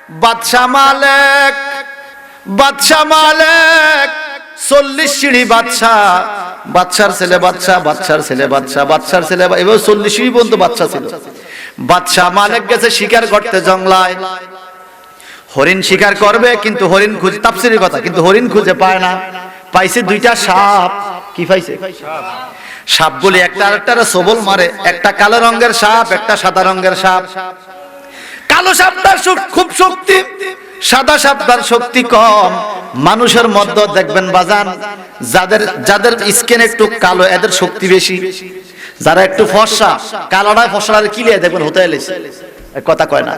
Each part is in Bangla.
বাদশা মালিক 40 সিঁড়ি বাদশার ছেলে এবার 40 সিঁড়ি পর্যন্ত বাদশা ছিল। বাদশা মালিক গেছে শিকার করতে জঙ্গলায়, হরিণ শিকার করবে কিন্তু হরিণ খুঁজে, তাফসীরের কথা, কিন্তু হরিণ খুঁজে পায় না। পাইছে 2টা সাপ। কি পাইছে? সাপগুলি একটা আরেকটার সবল মারে, একটা কালো রঙের সাপ, একটা সাদা রঙের সাপ। কালো সাপটার খুব শক্তি, সাদা সাপটার শক্তি কম। মানুষের মধ্যে দেখবেন বাজান, যাদের স্কিন একটু কালো এদের শক্তি বেশি, যারা একটু ফর্সা কালোটা ফর্সার কিলিয়ে দেখবেন হতে এলেছে, কথা কয় না,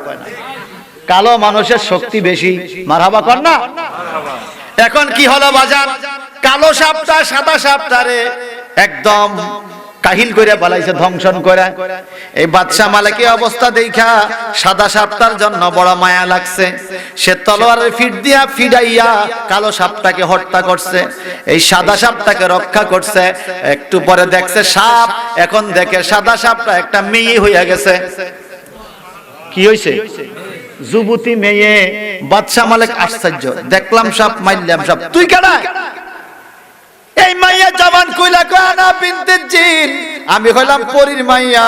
কালো মানুষের শক্তি বেশি। মারহাবা কর না। এখন কি হলো বাজান, কালো সাপটা সাদা সাপটারে একদম কাহিল করে বলাইছে, ধ্বংসন করে। এই বাদশা মালিকের অবস্থা দেখা সাদা সাপটার জন্য বড় মায়া লাগছে। সে তলোয়ারের ফিডাইয়া কালো সাপটাকে হত্যা করছে, এই সাদা সাপটাকে রক্ষা করছে। একটু পরে দেখছে সাপ, এখন দেখে সাদা সাপটা একটা মেয়ে হইয়া গেছে। কি হইছে? যুবতী মেয়ে। বাদশা মালিক আশ্চর্য, দেখলাম সাপ, মারলাম সাপ, তুই কেডা? এই মাইয়া জবান কইলা কয় না বিনতে জিন, আমি হইলাম পরীর মাইয়া,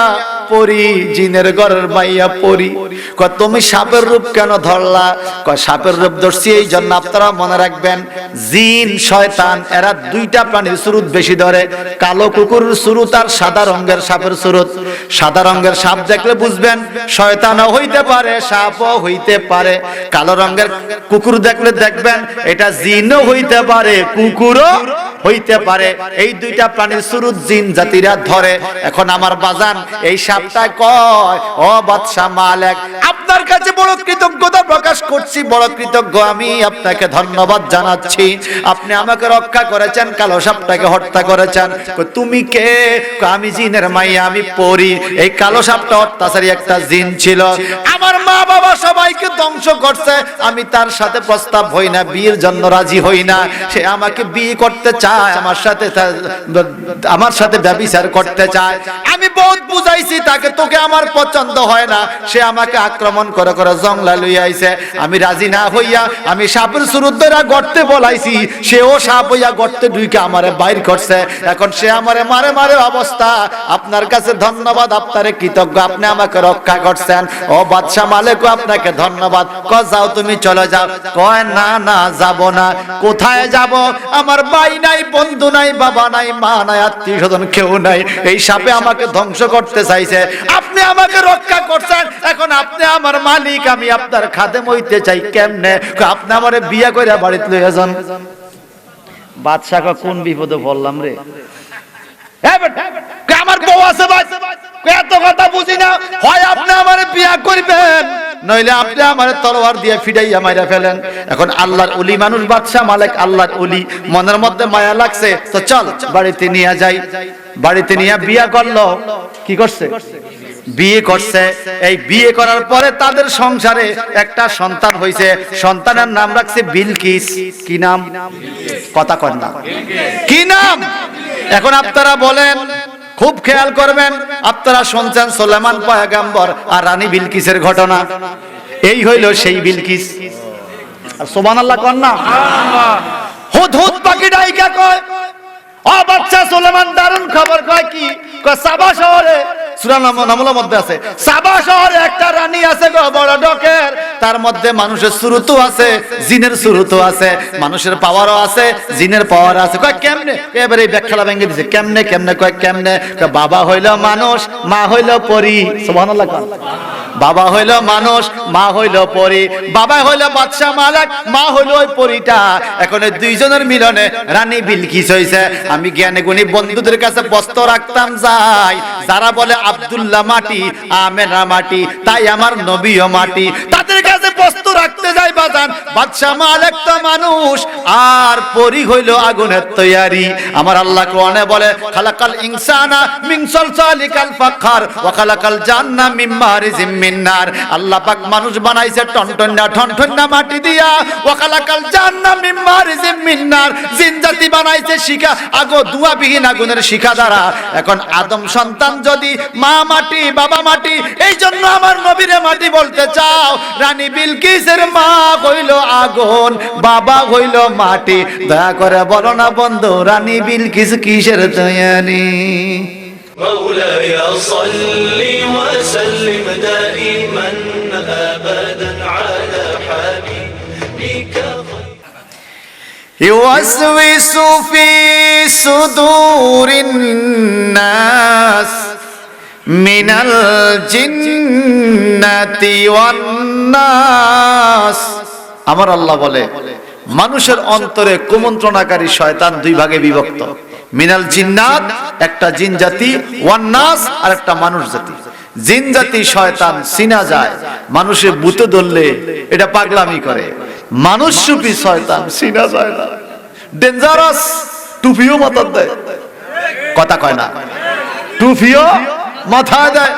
পরী জিনের ঘরের মাইয়া পরী। কয় তুমি সাপের রূপ কেন ধরলা? কয় সাপের রূপ ধরছি এই জন্য আপনারা মনে রাখবেন, জিন শয়তান এরা 2টা প্রাণীর সুরুত বেশি ধরে, কালো কুকুরের সুরুত আর সাদা রঙের সাপের সুরুত। সাদা রঙের সাপ দেখলে বুঝবেন শয়তানও হইতে পারে, সাপও হইতে পারে। কালো রঙের কুকুর দেখলে দেখবেন এটা জিনও হইতে পারে, কুকুরও হইতে পারে। এই 2টা প্রাণীর সুরুত জিন জাতিরা ধরে। এখন আমার বাজান এই সাপটা কয়, ও বাদশা মালিক, আপনার কাছে বড় কৃতজ্ঞতা প্রকাশ করছি, বড় কৃতজ্ঞ আমি, আপনাকে ধন্যবাদ জানাচ্ছি। আপনি আমাকে রক্ষা করেছেন, কালো সাপটাকে হত্যা করেছেন। তুমি কে? আমি জিনের মাইয়া, আমি পরী। এই কালো সাপটা অত্যাচারী একটা জিন ছিল, আমার মা বাবা সবাইকে ধ্বংস করছে। আমি তার সাথে প্রস্তাব হই না, বিয়ের জন্য রাজি হই না। সে আমাকে বিয়ে করতে চায়, আমার সাথে ব্যভিচার করতে চায়। আমি বহুত বুঝাইছি তাকে, তোকে আমার পছন্দ হয় না। সে আমাকে আক্রমণ করে করে জঙ্গলা লইয়া আইছে। আমি রাজি না হইয়া আমি সাপের সুরুত ধরে গর্তে বলাইছি, সেও সাপ হইয়া গর্তে ঢুকে আমারে বাইর করছে। এখন সে আমারে মারে মারে অবস্থা। আপনার কাছে ধন্যবাদ, আপনারে কৃতজ্ঞ, আপনি আমাকে রক্ষা করছেন। ও বাদশা মালিক, আপনাকে ধন্যবাদ। কয় যাও, তুমি চলে যাও। কয় না না, যাব না। কোথায় যাব? আমার ভাই নাই, বন্ধু নাই, বাবা নাই, মা নাই, আত্মীয় স্বজন কেউ নাই। এই সাপে আমাকে ধ্বংস করতে চাইছে, আপনি আমাকে রক্ষা করছেন। এখন আপনি আমার মালিক, আমি আপনার খাদেম হইতে চাই। কেমনে? আপনি আমারে বিয়ে করে বাড়িতে লইয়া যান। বাদশা কোন বিপদে পড়লাম রে? আমার বউ আছে, এত কথা বুঝি না। হয় আপনি আমারে বিয়ে করবেন, নইলে আপনি আমারে তলোয়ার দিয়ে ফিডাইয়া মাইরা ফেলেন। এখন আল্লাহর ওলি মানুষ বাদশা মালিক, আল্লাহর ওলি, মনের মধ্যে মায়া লাগছে, তো চল বাড়িতে নিয়ে যাই। বাড়িতে নিয়ে বিয়ে করলো। কি করছে? বিয়ে করছে। এই বিয়ে করার পরে তাদের সংসারে একটা সন্তান হইছে। সন্তানের নাম রাখছে বিলকিস। কি নাম? কথা কর না, কি নাম? এখন আপনারা বলেন, খুব খেয়াল করবেন, আপনারা শুনছেন সুলাইমান পয়গম্বর আর রানী বিলকিসের ঘটনা। এই হইল সেই বিলকিস। আর সুবহানাল্লাহ কর না। হুদহুদ পাখি ডাইকা কয়, ও বাচ্চা সুলাইমান, দারুণ খবর। কয় কি? কয় সাবা শহরে, সূরা নামলের মধ্যে আছে, সাবা শহরে একটা রানী আছে গো, বড় ডকের। তার মধ্যে মানুষের সুরুতও আছে, জিনের সুরুতও আছে, মানুষের পাওয়ারও আছে, জিনের পাওয়ার আছে। কয় কেমনে? এবারে এই ব্যাখ্যা ভেঙে দিছে। কেমনে কেমনে? কয় কেমনে? বাবা হইল মানুষ, মা হইল পরী। সুবহানাল্লাহ। বাবা হইল মানুষ, মা হইল পরী। বাবা হইল বাদশা মালিক, মা হইল ওই পরীটা। এখন এই 2জনের মিলনে রানী বিলকিস হইছে। আমি জ্ঞানী গুণী বন্ধুদের কাছে প্রশ্ন রাখতাম যাই, যারা বলে আব্দুল্লাহ মাটি, আমেনা মাটি, তাই আমার নবীও মাটি, তাদের কাছে প্রশ্ন রাখতে যাই বাজান, বাদশা মালিক তো মানুষ আর পরি হইল আগুনের তৈয়ারি। আমার আল্লাহ কোরআনে বলে খালাকাল ইনসানা মিন সালসালিকাল ফাখার ওয়া খালাকাল জান্না মিন মারিজিম মিন নার। আল্লাহ পাক মানুষ বানাইছে ঠনঠন্না মাটি দিয়া। ওয়া খালাকাল জান্না মিন মারিজিম মিন নার, জিন জাতি বানাইছে শিখা ধোঁয়াবিহীন আগুনের শিখা দ্বারা। এখন আদম সন্তান যদি মা মাটি বাবা মাটি, এই জন্য আমার নবীরে মাটি বলতে চাও? রানী বিলকিসের মা হইল আগুন, বাবা হইল মাটি। দয়া করে বলো না বন্ধু, রানী বিলকিস কিসের তৈয়ারি? مولاي صل وسلم دائما أبدا على حبيبك يوسوس في صدور الناس من الجنة والناس। আমার আল্লাহ বলে মানুষের অন্তরে কুমন্ত্রণাকারী শয়তান দুই ভাগে বিভক্ত। মিনাল জিন্নাত একটা জিন জাতি, ওয়ান নাস আর একটা মানুষ জাতি। জিন জাতি শয়তান চিনা যায়, মানুষে ভূতে ধরলে এটা পাগলামি করে। মানুষ রূপী শয়তান চিনা যায় না, ডেঞ্জারাস। টুপিও মাথায় দেয়, কথা কয় না, টুপিও মাথায় দেয়,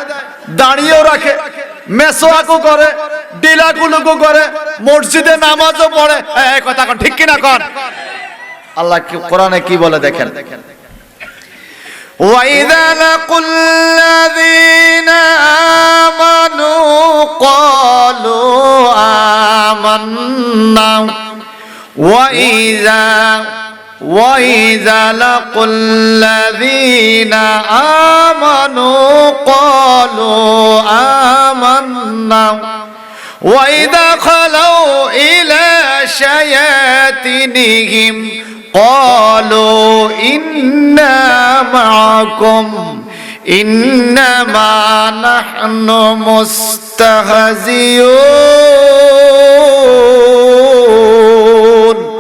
দাঁড়িয়েও রাখে, মেসোয়াকও করে, ডিলাগুলোকও করে, মসজিদে নামাজও পড়ে। এই কথা কোন ঠিক কিনা কোন? আল্লাহ কোরআনে কি বলে দেখেন, وَإِذَا لَقُوا الَّذِينَ آمَنُوا قَالُوا آمَنَّا وَإِذَا لَقُوا الَّذِينَ آمَنُوا قَالُوا آمَنَّا وَإِذَا خَلَوْا إِلَى شَيَاطِينِهِمْ قالوا إنا معكم إنما نحن مستهزئون।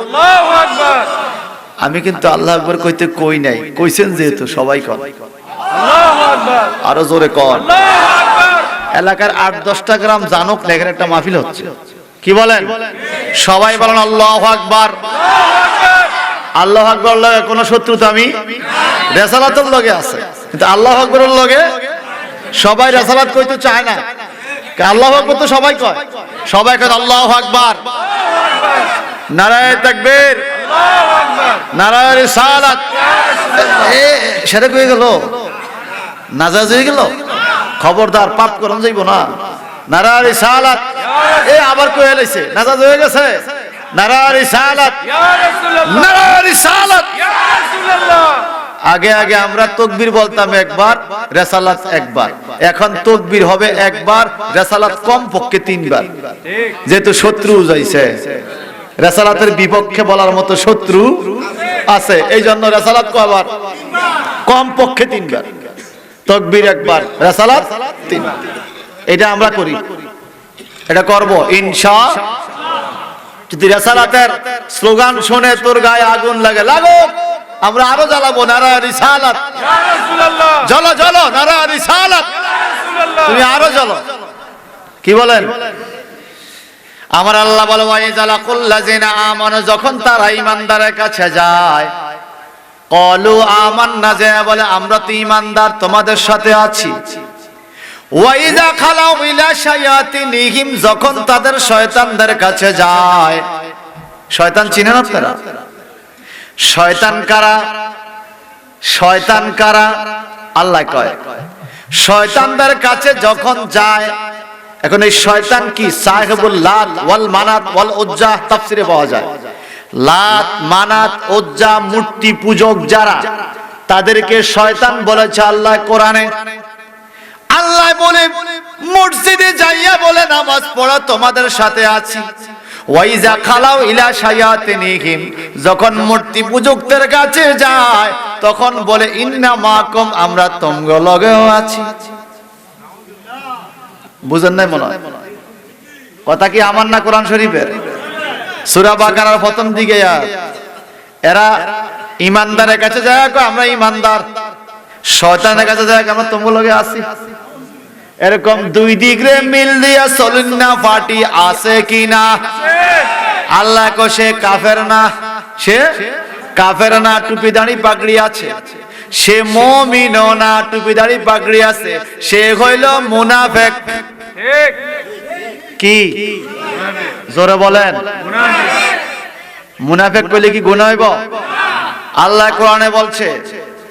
আল্লাহু আকবার। আমি কিন্তু আল্লাহু আকবার কইতে কই নাই, কইছেন যেহেতু সবাই কর আল্লাহু আকবার, আরো জোরে কর আল্লাহু আকবার। এলাকার 8-10টা গ্রাম জানুক না এখানে একটা মাহফিল হচ্ছে, কি বলেন? সবাই বলেন আল্লাহু আকবার। আল্লাহু আকবার লগে কোন শত্রুতা আমি রেসালাতের লগে আছে, কিন্তু আল্লাহু আকবারের লগে সবাই রেসালাত কইতে চায় না। আল্লাহু আকবার তো সবাই কয়, সবাই কয় আল্লাহু আকবার, নারায়ে তাকবীর, আল্লাহু আকবার, নারায়ে রিসালাত। সেটা কই গেল? নাজাজ হয়ে গেল? খবরদার, পাপ করন যাইব না। নারায়ে রিসালাত, আবার কই লাইছে নাজাজ হয়ে গেছে। নারায়ে রিসালাত, ইয়া রাসূলুল্লাহ, নারায়ে রিসালাত, ইয়া রাসূলুল্লাহ। আগে আগে আমরা তাকবীর বলতাম একবার, রিসালাত একবার। এখন তাকবীর হবে একবার, রিসালাত কম পক্ষে 3 বার। ঠিক, যেহেতু শত্রু যাইছে, রিসালাতের বিপক্ষে বলার মতো শত্রু আছে, এই জন্য রিসালাত কয়বার? কম পক্ষে 3 বার। তাকবীর একবার, রিসালাত 3 বার। এটা আমরা করি, এটা করব ইনশাআল্লাহ। যদি রিসালাতের স্লোগান শুনে তোর গায়ে আগুন লাগে, লাগো, আমরা আরো জ্বালাবো। নারায়ে রিসালাত, ইয়া রাসূলুল্লাহ, জ্বলো জ্বলো, নারায়ে রিসালাত, ইয়া রাসূলুল্লাহ, তুমি আরো জ্বলো। কি বলেন? আমার আল্লাহ বলে ওয়াইযা লাকুল লাযিনা আমানু, যখন তারা ঈমানদারের কাছে যায়, ক্বালু আমান্না, যে বলে আমরা তো ঈমানদার, তোমাদের সাথে আছি। ওয়াইযা খালাউ ইলা শায়াতিনিহিম, যখন তাদের শয়তানদের কাছে যায়। শয়তান চিনেন আপনারা? শয়তান কারা? শয়তান কারা? আল্লাহ কয় শয়তানদের কাছে যখন যায়। এখন এই শয়তান কি? সাহেবুল লাত ওয়াল মানাত ওয়াল উজ্জা তাফসিরে পাওয়া যায়। লাত, মানাত, উজ্জা মূর্তি পূজক যারা, তাদেরকে শয়তান বলেছে আল্লাহ কোরআনে। আল্লাহ বলে মসজিদে যাইয়া বলে নামাজ পড়া, তোমাদের সাথে আছি। ওয়াইজা খালাউ ইলা শায়াতিনিহিম, যখন মূর্তি পূজকদের কাছে যায় তখন বলে ইন্না মাকুম, আমরা তোমরা লগেও আছি। বুঝেন নাই মনে হয় কথা? কি আমার না কোরআন শরীফের সূরা বাকারার প্রথম দিকে এরা ঈমানদারের কাছে যায়, আমরা ঈমানদার। শয়তানের কাছে যায়, আমরা তোমরা লগে আছি। এরকম দুই দিকে মিল দিয়া চলুন না, পার্টি আছে কিনা? আল্লাহ কো সে কাফের না, সে কাফের না, টুপি দাড়ি পাগড়ি আছে। সে মুমিনও না, টুপি দাড়ি পাগড়ি আছে, সে হইল মুনাফিক। ঠিক কি জোরে বলেন? মুনাফিক কইলে কি গুনাহ হইব? আল্লাহ কোরআনে বলছে,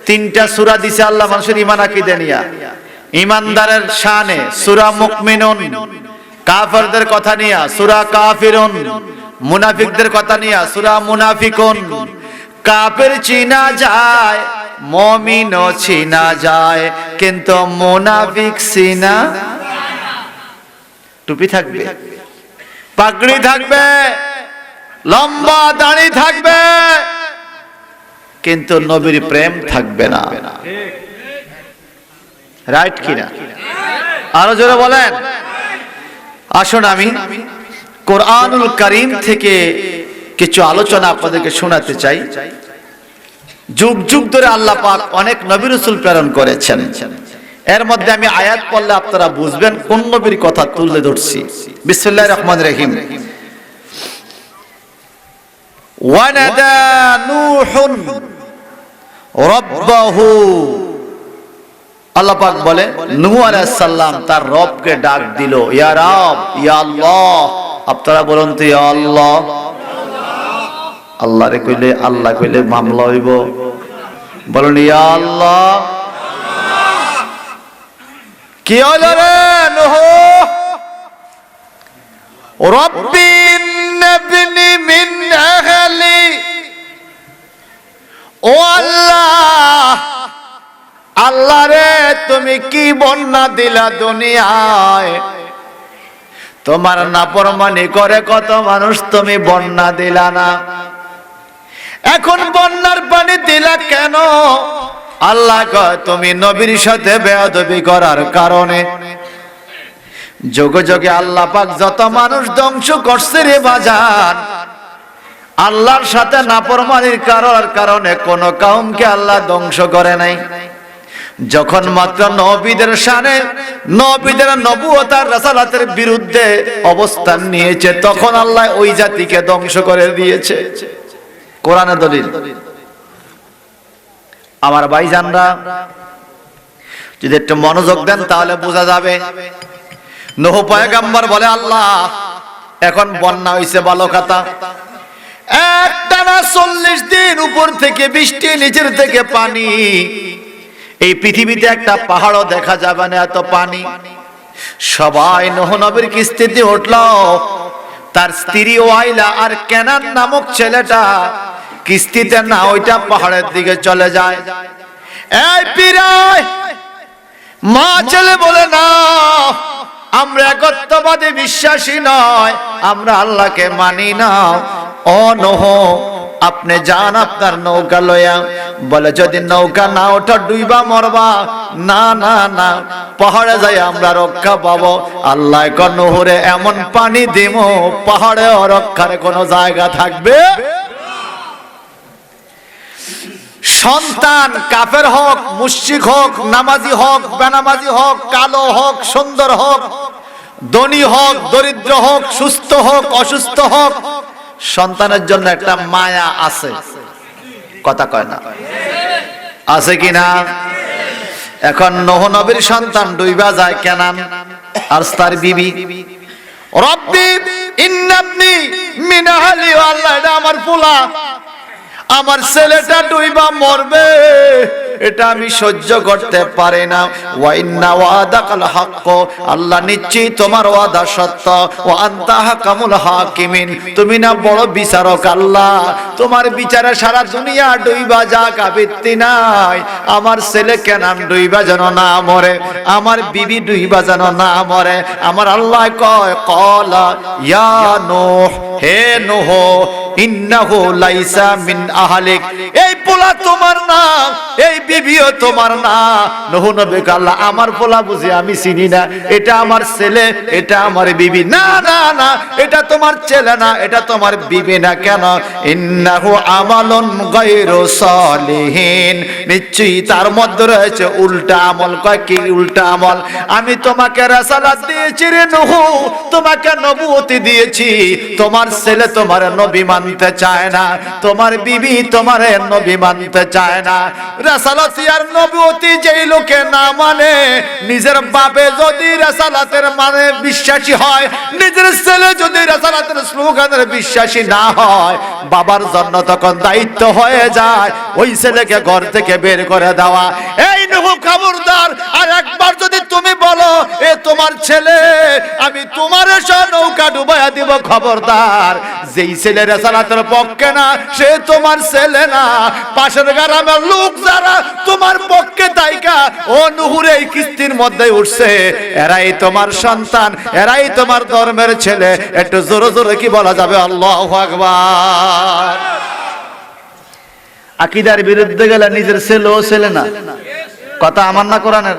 তিনটা সূরা দিছে আল্লাহ মানুষের ঈমান আকীদা নিয়া। ঈমানদারের শানে সূরা মুমিনুন, কাফেরদের কথা নিয়া সূরা কাফিরুন, মুনাফিকদের কথা নিয়া সূরা মুনাফিকুন। কাফের চিনা যায়, মুমিনও চিনা যায়, কিন্তু মুনাফিক চিনা। টুপি থাকবে, পাগড়ি থাকবে, লম্বা দাড়ি থাকবে, কিন্তু নবীর প্রেম থাকবে না। রাইট কিনা? আরো জোরে বলেন। আসুন আমি কোরআনুল কারীম থেকে কিছু আলোচনা আপনাদেরকে শোনাতে চাই। যুগ যুগ ধরে আল্লাহ পাক অনেক নবী রাসূল প্রেরণ করেছেন। এর মধ্যে আমি আয়াত পড়লে আপনারা বুঝবেন কোন নবীর কথা তুলে ধরছি। বিসমিল্লাহির রহমানির রহিম। ওয়ানাদা নূহুন রাব্বাহু, আল্লাহ পাক বলে নূহ আলাইহিস সালাম তার রবকে ডাক দিল, ইয়া রব, ইয়া আল্লাহ। আপনারা বলুন তো ইয়া আল্লাহ। আল্লাহরে কইলে, আল্লাহ কইলে মামলা হইব। বলুন ইয়া আল্লাহ। কি হলো রে নূহ? রব্বি ইন্নাবনি মিন আহলি। ও আল্লাহ, আল্লাহ রে তুমি কি বন্যা দিলা দুনিয়ায়? তোমার নাফরমানি করে কত মানুষ তুমি বন্যা দিলা না, এখন বন্যার পানি দিলা কেন? আল্লাহ কয় তুমি নবীর সাথে বেয়াদবি করার কারণে। যোগে যোগে আল্লাহ পাক যত মানুষ ধ্বংস করছে রে বাজান, আল্লাহর সাথে নাফরমানির কারণে কোন কওমকে আল্লাহ ধ্বংস করে নাই। যখন মাত্র নবীদের শানে, নবীদের নবুয়ত আর রাসালাতের বিরুদ্ধে অবস্থান নিয়েছে, তখন আল্লাহ ওই জাতিকে ধ্বংস করে দিয়েছে। কোরআনের দলিল। আমার ভাইজানরা যদি একটু মনোযোগ দেন তাহলে বোঝা যাবে। নূহ পয়গম্বর বলে, আল্লাহ এখন বন্যা হইছে ভালো কথা, একটানা 40 দিন উপর থেকে বৃষ্টি, নিচের থেকে পানি, এই পৃথিবীতে একটা পাহাড়ও দেখা যাবে না এত পানি। সবাই নূহ নবীর কিস্তিতে উঠলো। তার স্ত্রী ওয়াইলা আর কেনান নামক ছেলেটা কিস্তিতে না, ওইটা পাহাড়ের দিকে চলে যায়। এই পীরায় মা ছেলে বলে, না আমরা একত্ববাদী বিশ্বাসী নয়, আমরা আল্লাহকে মানি না। ও নূহ, আপনি যান আপনার নৌকা লইয়া। বলে যদি নৌকা না ওঠা ডুইবা মরবা। না না না, পাহাড়ে যাই আমরা রক্ষা পাবো। আল্লাহ কয় নূহরে এমন পানি দিমো, পাহাড়ে রক্ষার কোনো জায়গা থাকবে। সন্তান কাফের হোক, মুশরিক হোক, নামাজি হোক, বেনামাজি হোক, কালো হোক, সুন্দর হোক, ধনী হোক, দরিদ্র হোক, সুস্থ হোক, অসুস্থ হোক, সন্তানের জন্য একটা মায়া আছে। কথা কয় না? আছে কি না? এখন নূহ নবীর সন্তান ডুইবা যায় কেনান, আর তার বিবি, রব্বি ইন্নাবনি মিন আহলি। আল্লাহ এটা আমার পোলা, আমার ছেলেটা ডুইবা মরবে, এটা আমি সহ্য করতে পারি না। ওয়া ইন্না ওয়াদাকাল হক, আল্লাহ নিশ্চয়ই তোমার ওয়াদা সত্য। ওয়া আনতা হাকামুল হাকিমিন, তুমি না বড় বিচারক আল্লাহ, তোমার বিচারে সারা দুনিয়া ডুইবা যাক, আপত্তি নাই। আমার ছেলে কেনান ডুইবা যেন না মরে, আমার বিবি ডুইবা যেন না মরে। আমার আল্লাহ কয়, ক্বালা ইয়া নূহ, হে নূহ ইন্নাহু লাইসা মিন আহলিক, এই পোলা তোমার না, এই বিবিও তোমার না। নূহ নবী কয় আল্লাহ আমার পোলা বুঝি আমি চিনি না, এটা আমার ছেলে, এটা আমার বিবি। না না না, এটা তোমার ছেলে না, এটা তোমার বিবি না। কেন? ইন্নাহু আমালুন গায়রু সালিহিন, নিশ্চয়ই তার মধ্যে রয়েছে উল্টা আমল। কয় কি উল্টা আমল? আমি তোমাকে রাসালাত দিয়েছি রে নূহ, তোমাকে নবুয়তি দিয়েছি, তোমার ছেলে তোমার নবী মানতে চায় না, তোমার বিবি তোমার নবী মানতে চায় না। রাসালাতি আর নবুয়তি যেই লোকে না মানে, নিজের বাপে যদি রাসালাতের মানে বিশ্বাসী হয়, নিজের ছেলে যদি রাসালাতের স্লোগানের বিশ্বাসী না হয়, বাবার জন্য তখন দায়িত্ব হয়ে যায় ওই ছেলেকে ঘর থেকে বের করে দেওয়া। এই নূহ খবরদার, আর একবার যদি তুমি বলো এ তোমার ছেলে, আমি তোমার এসে নৌকা ডুবাইয়া দিব, খবরদার। যেই ছেলে রাসালাতের পক্ষে না, সে তোমার ছেলে না। পাশের গ্রামের লোক যারা তোমার পক্ষে তাইকা ও নূহুর এই কিস্তির মধ্যে উঠছে, এরাই তোমার সন্তান, এরাই তোমার ধর্মের ছেলে। একটু জোরে জোরে কি বলা যাবে? আল্লাহু আকবার। আকীদার বিরুদ্ধে গেলে নিজের ছেলে ও ছেলে না। কথা আমার না কোরআনের?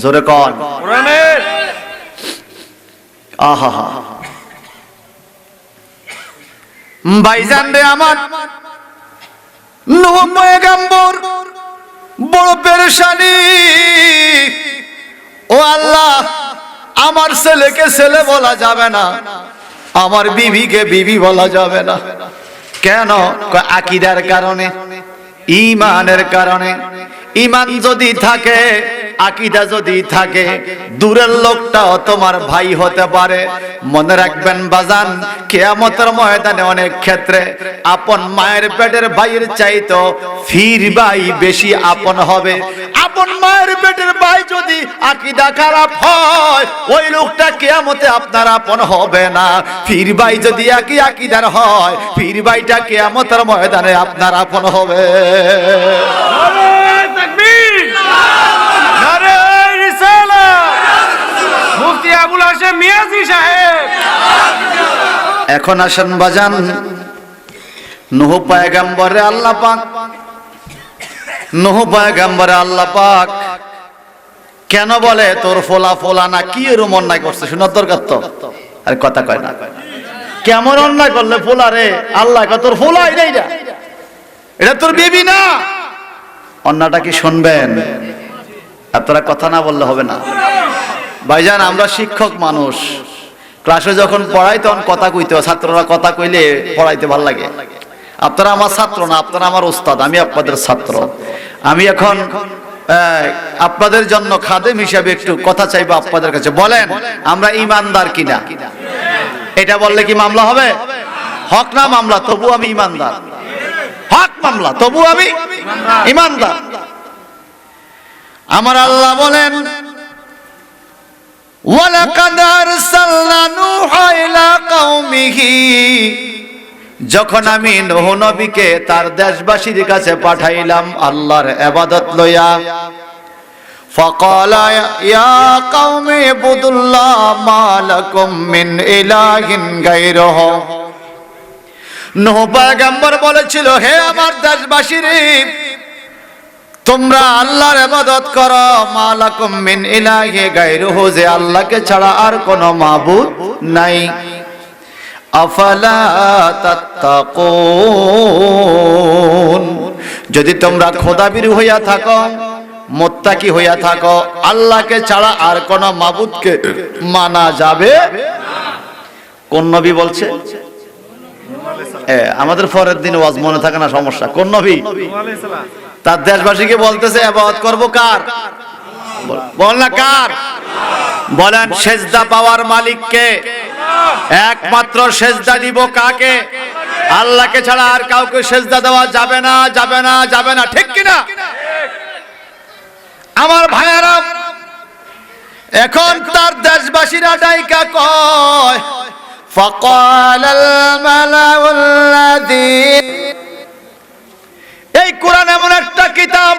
জোরে কোন কোরআনের। আহা হা, ভাইজান রে আমার, নূহ পয়গম্বর বড় পেরেশানি। ও আল্লাহ, আমার ছেলেকে ছেলে বলা যাবে না, আমার বিবিকে বিবি বলা যাবে না। কেন? আকীদার কারণে, ঈমানের কারণে। ঈমান যদি থাকে, আকীদা যদি থাকে, দূরের লোকটাও তোমার ভাই হতে পারে। মনে রাখবেন বাজান, কিয়ামতের ময়দানে অনেক ক্ষেত্রে আপন মায়ের পেটের ভাইয়ের চাইতো ফির ভাই বেশি আপন হবে। আপন মায়ের পেটের ভাই যদি আকীদা খারাপ হয়, ওই লোকটা কিয়ামতে আপনার আপন হবে না। ফির ভাই যদি একই আকীদার হয়, ফির ভাইটা কিয়ামতের ময়দানে আপনার আপন হবে। এখন আসেন বাজান, নূহ পয়গম্বরে আল্লাহ পাক, নূহ পয়গম্বরে আল্লাহ পাক কেন বলে তোর ফোলা ফোলা না? কি এরকম অন্যায় করছে শোনার দরকার তো। আর কথা কয় না, কেমন অন্যায় করলে ফোলা রে? আল্লাহ কয় তোর ফোলা এটা, এটা তোর বিবি না। অন্যটা কি শুনবেন? আপনারা কথা না বললে হবে না। ভাইজান, আমরা শিক্ষক মানুষ, ক্লাসে যখন পড়াই তখন কথা কইতে হয়, ছাত্ররা কথা কইলে পড়াইতে ভালো লাগে। আপনারা আমার ছাত্র না, আপনারা আমার ওস্তাদ, আমি আপনাদের ছাত্র। আমি এখন আপনাদের জন্য খাদেম হিসাবে একটু কথা চাইবো আপনাদের কাছে। বলেন আমরা ইমানদার কিনা? এটা বললে কি মামলা হবে? হক না মামলা? তবু আমি ইমানদার। হক মামলা, তবু আমি ইমানদার। আমার আল্লাহ বলেন, ওয়ালাকাদ আরসালনা নূহা ইলা কওমিহি, যখন আমি নূহ নবীকে তার দেশবাসীর কাছে পাঠাইলাম আল্লাহর ইবাদত লইয়া, ফাকালা ইয়া কওমি ইবুদুল্লাহ মা লাকুম মিন ইলাহিন গায়রুহু। নূহ পয়গম্বর বলেছিল, হে আমার দেশবাসীরে, তোমরা আল্লাহর ইবাদত করো, মা লাকুম মিন ইলাহি গায়রুহু, যে আল্লাহকে ছাড়া আর কোনো মাবুদ নাই। আফালা তাত্তাকুন, যদি তোমরা খোদাবীর হইয়া থাকো, মুত্তাকি হইয়া থাকো, আল্লাহকে ছাড়া আর কোনো মাবুদকে মানা যাবে না। কোন নবী বলছে? আমাদের পরের দিন ওয়াজ মনে থাকে না, সমস্যা। কোন নবী? তার দেশবাসীকে বলতেছে ইবাদত করব কার? বল না কার? বলেন সেজদা পাওয়ার মালিককে। একমাত্র সেজদা দিব কাকে? আল্লাহকে ছাড়া আর কাউকে সেজদা দেওয়া যাবে না, যাবে না, যাবে না। ঠিক কিনা আমার ভাইয়েরা? এখন তার দেশবাসীরা ডাইকা কয়, ফাকালাল মালাউল লাযী, এই কোরআন এমন একটা কিতাব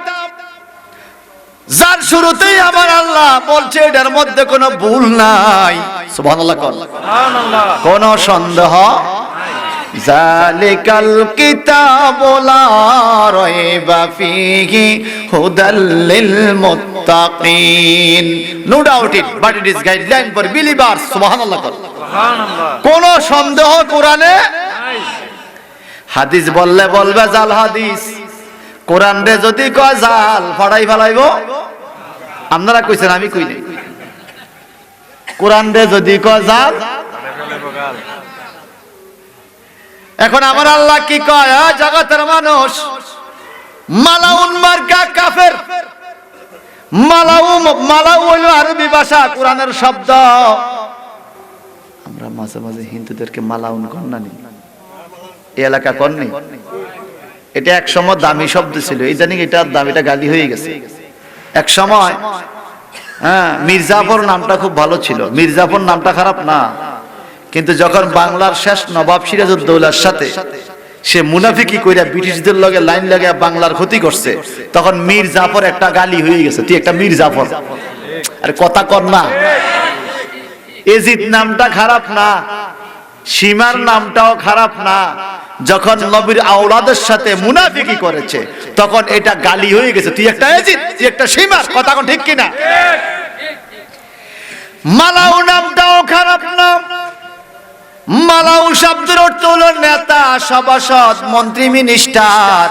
যার শুরুতেই আমার আল্লাহ বলছে এটার মধ্যে কোনো ভুল নাই। সুবহানাল্লাহ, সুবহানাল্লাহ, কোনো সন্দেহ যালিকাল কিতাবু লা রাইবা ফীহি হুদাল লিল মুত্তাকিন। No doubt it, but it is guideline for believers. সুবহানাল্লাহ। কোন সন্দেহ কোরআনে নাই। হাদিস বললে বলবে জাল হাদিস, কোরআন রে যদি কয় জাল ফড়াই ফেলাইবো। আপনারা কইছেন, আমি কই নাই। কোরআন রে যদি কয় জাল। এখন আমার আল্লাহ কি কয়, জগতের মানুষ মালাউন মার্কা কাফের। মালাউ হইল আরবি ভাষা, কোরআনের শব্দ। আমরা মাঝে মাঝে হিন্দুদেরকে মালাউন কন্যানি এই এলাকা কননি, এটা এক সময় দামি শব্দ ছিল। এই জানি এটার দাম, এটা গালি হয়ে গেছে এক সময়। হ্যাঁ, মির্জাফর নামটা খুব ভালো ছিল। মির্জাফর নামটা খারাপ না, কিন্তু যখন বাংলার শেষ নবাব সিরাজউদ্দৌলার সাথে সে মুনাফিকি কইরা ব্রিটিশদের লগে লাইন লাগিয়ে বাংলার ক্ষতি করছে, তখন মীর জাফর একটা গালি হয়ে গেছে। তুই একটা মীর জাফর, আরে কথা কর না। এজিদ নামটা খারাপ না, সীমার নামটাও খারাপ না। যখন নবীর আওলাদের সাথে মুনাফিকি করেছে, তখন এটা গালি হয়ে গেছে। তুই একটা এজিদ, তুই একটা সীমার। কথা কোন ঠিক কিনা? মালাউ নামটাও খারাপ নাম। মালাউ শব্দের অর্থ হলো নেতা, সভাসদ, মন্ত্রী, মিনিস্টার।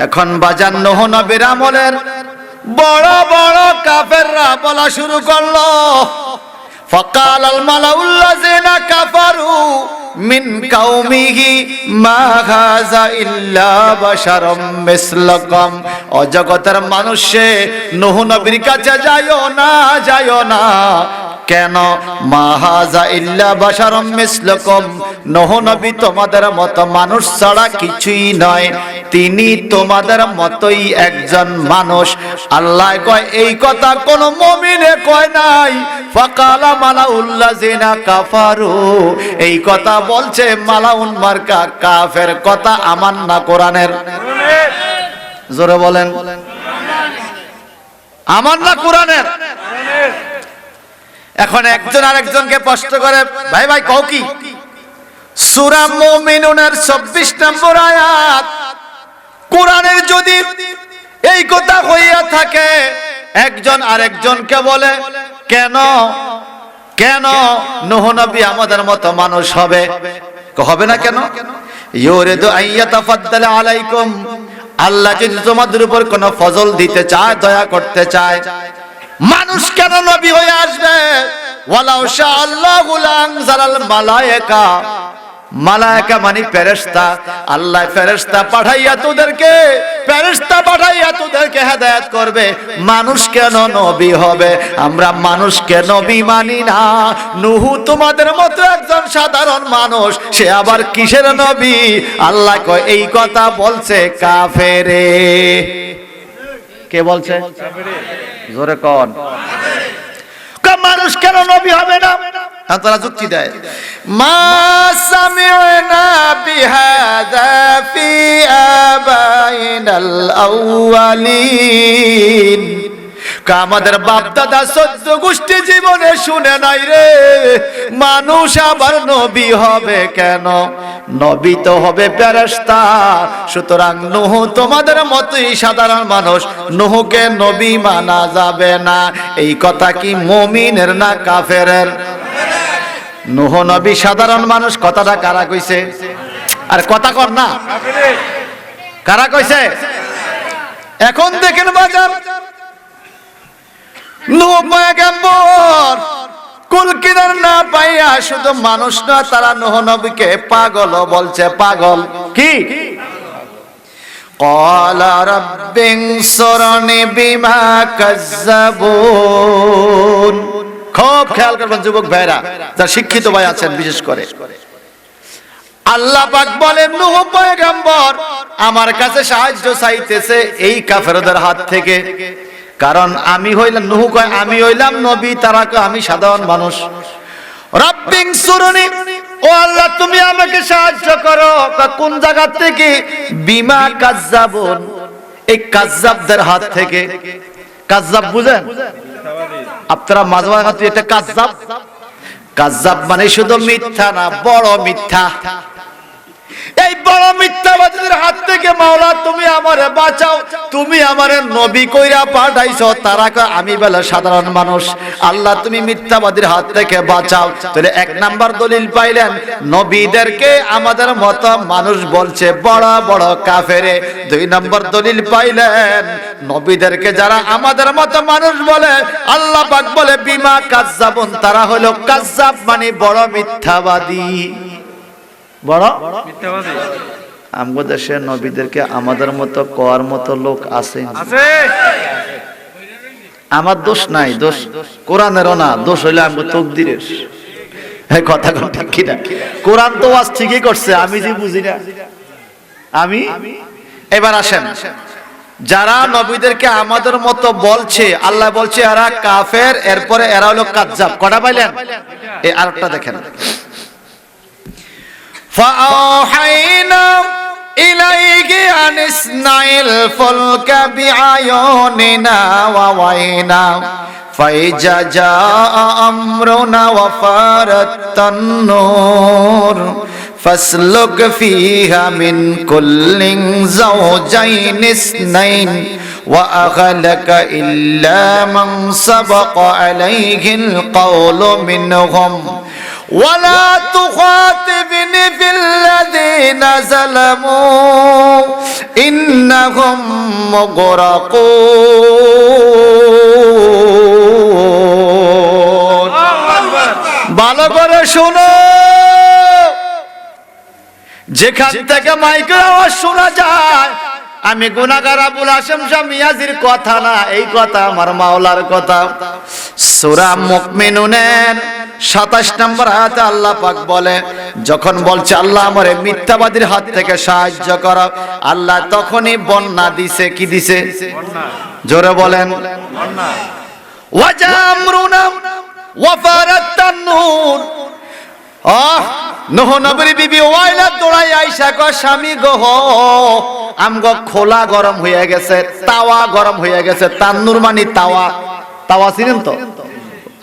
এখন বাজার নূহ নবীর আমলের বড় বড় কাফেররা বলা শুরু করলো, ফাকাল আল মালাউল্লাযিনা কাফারু মিন কাওমিহি মা হাযা ইল্লা বাশারুম মিসলাকুম। ও জগতের মানুষে নূহ নবীর কাছে যাইও না, যাইও না। কেন? মা হাযা ইল্লা বাশারুম মিসলাকুম, নূহ নবী তোমাদের মতো মানুষ ছাড়া কিছুই নয়, তিনি তোমাদের মতোই একজন মানুষ। আল্লাহ কয় এই কথা কোন মুমিনে কয় নাই। ফাকালা মালাউল্লাযিনা কাফারু, এই কথা বলছে মালাউন মার্কা কাফের। কথা আমার না কোরআনের? জোরে বলেন, আমার না কোরআনের? এখন একজন আরেকজনকে প্রশ্ন করে, ভাই ভাই কও কি? সূরা মুমিনুনের ২৪ নম্বর আয়াত। কোরআনের যদি এই কথা হইয়া থাকে, একজন আরেকজনকে বলে কেন কেন নূহ নবী আমাদের মতো মানুষ হবে? হবে না কেন? ইউরিদু আইয়াতাফাদ্দাল আলাইকুম, আল্লাহ যদি তোমাদের উপর কোন ফজল দিতে চায়, দয়া করতে চায়, মানুষ কেন নবী হয়ে আসবে? ওয়ালাউ শাআল্লাহু লানজালাল মালায়েকা, মালায়েকা মানে ফেরেশতা। আল্লাহ ফেরেশতা পাঠাইয়া তোদেরকে, ফেরেশতা পাঠাইয়া তোদেরকে হেদায়েত করবে। মানুষ কেন নবী হবে? আমরা মানুষকে নবী মানি না। নূহ তোমাদের মতো একজন সাধারণ মানুষ, সে আবার কিসের নবী? আল্লাহ কয় এই কথা বলছে কাফেরে। কে বলছে? জোরে কোন? মানুষ কেন নবী হবে না? তারা যুক্তি দেয়, মা সামি'না বিহাযা ফি আবাইনাল আউয়ালিন। আমাদের বাপ দাদা ১৪ গোষ্ঠী জীবনে শুনে নাই রে, মানুষ আবার নবী হবে কেন? নবী তো হবে ফেরেশতা। সুতরাং নূহ তোমাদের মতোই সাধারণ মানুষ, নূহকে নবী মানা যাবে না। এই কথা কি মুমিনের না কাফেরের? নূহ নবী সাধারণ মানুষ, কথাটা কারা কইছে? আর কথা কর না, কারা কইছে? এখন দেখেন বাজার, নূহ পয়গম্বর কুল কিনার না পাইয়া শুধু মানুষ না, তারা নূহ নবীকে পাগল বলছে। পাগল কি? ক্বালা রাব্বিনসুরনি বিমা কাযযাবুন। খুব খেয়াল করবেন যুবক ভাইরা, যারা শিক্ষিত ভাই আছেন বিশেষ করে। আল্লাহ পাক বলেন নূহ পয়গম্বর আমার কাছে সাহায্য চাইতেছে এই কাফেরদের হাত থেকে। কারণ আমি হইলাম, নূহ কয় আমি হইলাম নবী, তারা কয় আমি সাধারণ মানুষ। রাব্বিনসুরনি, ও আল্লাহ তুমি আমাকে সাহায্য করো। কোন জায়গা থেকে? বিমা কাযযাবুন, এই কাযযাবদের হাত থেকে। কাযযাব বুঝেন আপনারা? মাঝে মাঝে এটা কাযযাব, কাযযাব মানে শুধু মিথ্যা না, বড় মিথ্যা। এই বড় মিথ্যাবাদীদের হাত থেকে মাওলা তুমি আমারে বাঁচাও, তুমি আমারে নবী কইরা পাঠাইছো, তারা কয় আমি বলে সাধারণ মানুষ, আল্লাহ তুমি মিথ্যাবাদীর হাত থেকে বাঁচাও। তাহলে এক নাম্বার দলিল পাইলেন, নবীদেরকে আমাদের মতো মানুষ বলছে বড় বড় কাফেরে। দুই নাম্বার দলিল পাইলেন, নবীদেরকে যারা আমাদের মতো মানুষ বলে, আল্লাহ পাক বলে বিমা কাজ্জাবুন, তারা হলো কাজ্জাব মানে বড় মিথ্যাবাদী, বড় মিথ্যাবাদী। আমগো দেশে নবীদেরকে আমাদের মতো কোয়ার মতো লোক আছে, আমার দোষ নাই, দোষ কোরআনেরও না, দোষ হইলে আমগো তকদিরের। এই কথা কোন ঠিক কিনা? কোরআন তো ওয়াজ ঠিকই করছে, আমি যে বুঝি না। আমি এবার আসেন, যারা নবীদেরকে আমাদের মতো বলছে, আল্লাহ বলছে এরা কাফের, এরপরে এরা হলো কাজ্জাব। কটা পাইলেন? এই আরেকটা দেখেন, فأوحينا إليك أن اصنع الفلك بأعيننا ووحينا فإذا جاء أمرنا وفارت النور فاسلك فيها من كل زوجين اثنين وأهلك إلا من سبق عليه القول منهم ولا تخاطبني في الذين ظلموا إنهم مغرقون। ভালো করে শোনো, যেখান থেকে মাইকের আওয়াজ শোনা যায়, আমি গুনাহগার আবুল হাশেম শাহ মিয়াজির কথা না, এই কথা আমার মাওলার কথা। সূরা মুমিনুনের 27 নম্বর আয়াতে আল্লাহ পাক বলে, যখন বলছে আল্লাহ আমারে মিথ্যাবাদীর হাত থেকে সাহায্য করো, আল্লাহ তখনই বন্যা দিছে। কি দিছে? জোরে বলেন, বন্যা। ওয়াজামরুনা ওয়াফারাত তান্নুর, নূহ নবীর বিবি ওয়াইলা দৌড়াই আইসা কয় স্বামী গো, আমগো খোলা গরম হয়ে গেছে, তাওয়া গরম হয়ে গেছে। তান্নুর মানে তাওয়া, তাওয়া চিনেন তো?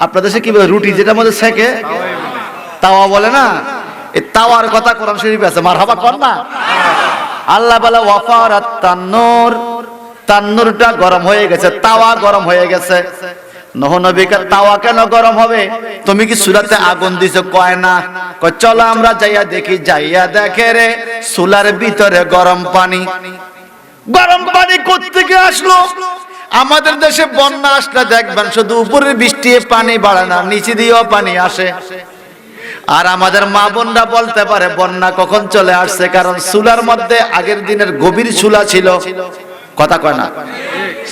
আপনাদের দেশে কি বলে? রুটি যেটা মধ্যে সেকে তাওয়া বলে না, এই তাওয়ার কথা কোরআন শরীফে আছে। মারহাবা কর না। আল্লাহ বলে ওয়াফারাত তান্নুর, তান্নুরটা গরম হয়ে গেছে, তাওয়া গরম হয়ে গেছে। নূহ নবীকে তাওয়া কেন গরম হবে? তুমি কি চুলাতে আগুন দিছো? কয় না। কয় চলো আমরা যাইয়া দেখি। যাইয়া দেখে রে চুলার ভিতরে গরম পানি। গরম পানি কোত্থেকে আসলো? আমাদের দেশে বন্যা আসলে দেখবেন শুধু উপরের বৃষ্টি পানি বাড়ে না, নিচে দিয়েও পানি আসে। আর আমাদের মা বোনরা বলতে পারে বন্যা কখন চলে আসছে, কারণ চুলার মধ্যে আগের দিনের গভীর চুলা ছিল। কথা কয় না?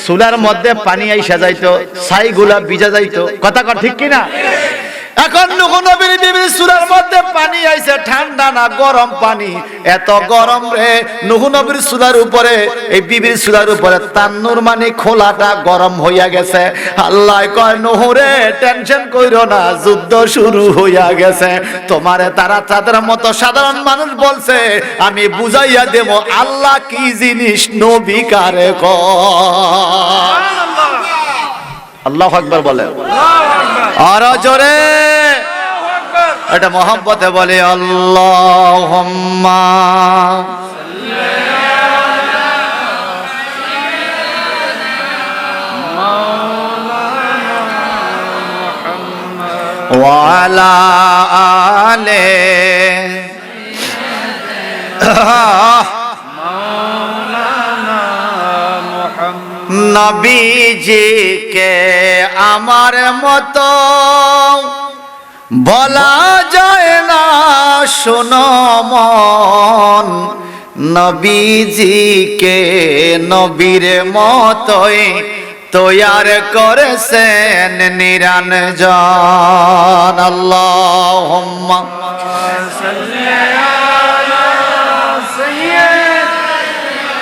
চুলার মধ্যে পানি আইসা যাইতো, ছাইগুলা ভিজা যাইতো। কথা কয় ঠিক কিনা? এখন নূহ নবীর বিবির চুলার মধ্যে পানি আইছে, ঠান্ডা না গরম পানি। এত গরম রে, নূহ নবীর চুলার উপরে, এই বিবির চুলার উপরে তান্নুর মানে খোলাটা গরম হইয়া গেছে। আল্লাহ কয় নূহ রে টেনশন কইরো না, যুদ্ধ শুরু হইয়া গেছে। তোমারে তারা তাদের মতো সাধারণ মানুষ বলছে, আমি বুঝাইয়া দেব আল্লাহ কি জিনিস, নবী কারে কয়। আল্লাহু আকবার বলে, আর জোরে এটা মহব্বতে বলে আল্লাহুম্মা ওয়া আলা আলে নবীজিকে আমার মতো বলা যায় না, শোনো মন, নবীজিকে নবীর মতোই তৈয়ার করেছেন নিরঞ্জন। আল্লাহুম্মা সাল্লি আলা সাইয়্যিদিনা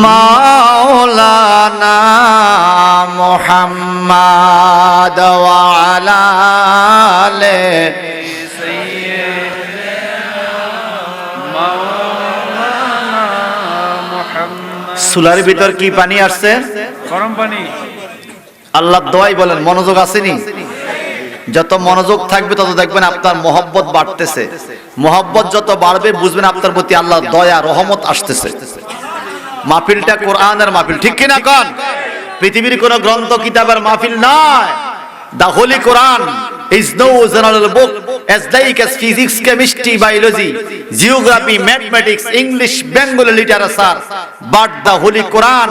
মাওলানা মুহাম্মাদ ওয়া আলা আলি চুলার ভিতর কি পানি আসছে? গরম পানি। আল্লাহ দোয়াই বলেন, মনোযোগ আসেনি? যত মনোযোগ থাকবে তত দেখবেন আপনার মহব্বত বাড়তেছে, মহব্বত যত বাড়বে বুঝবেন আপনার প্রতি আল্লাহর দয়া রহমত আসতেছে। মাহফিলটা কোরআনের মাহফিল, ঠিক কিনা কোন? পৃথিবীর কোন গ্রন্থ কিতাবের মাহফিল নয়। The Holy Quran is no general book as like as physics, chemistry, biology, geography, mathematics, English, Bengali literature, but the Holy Quran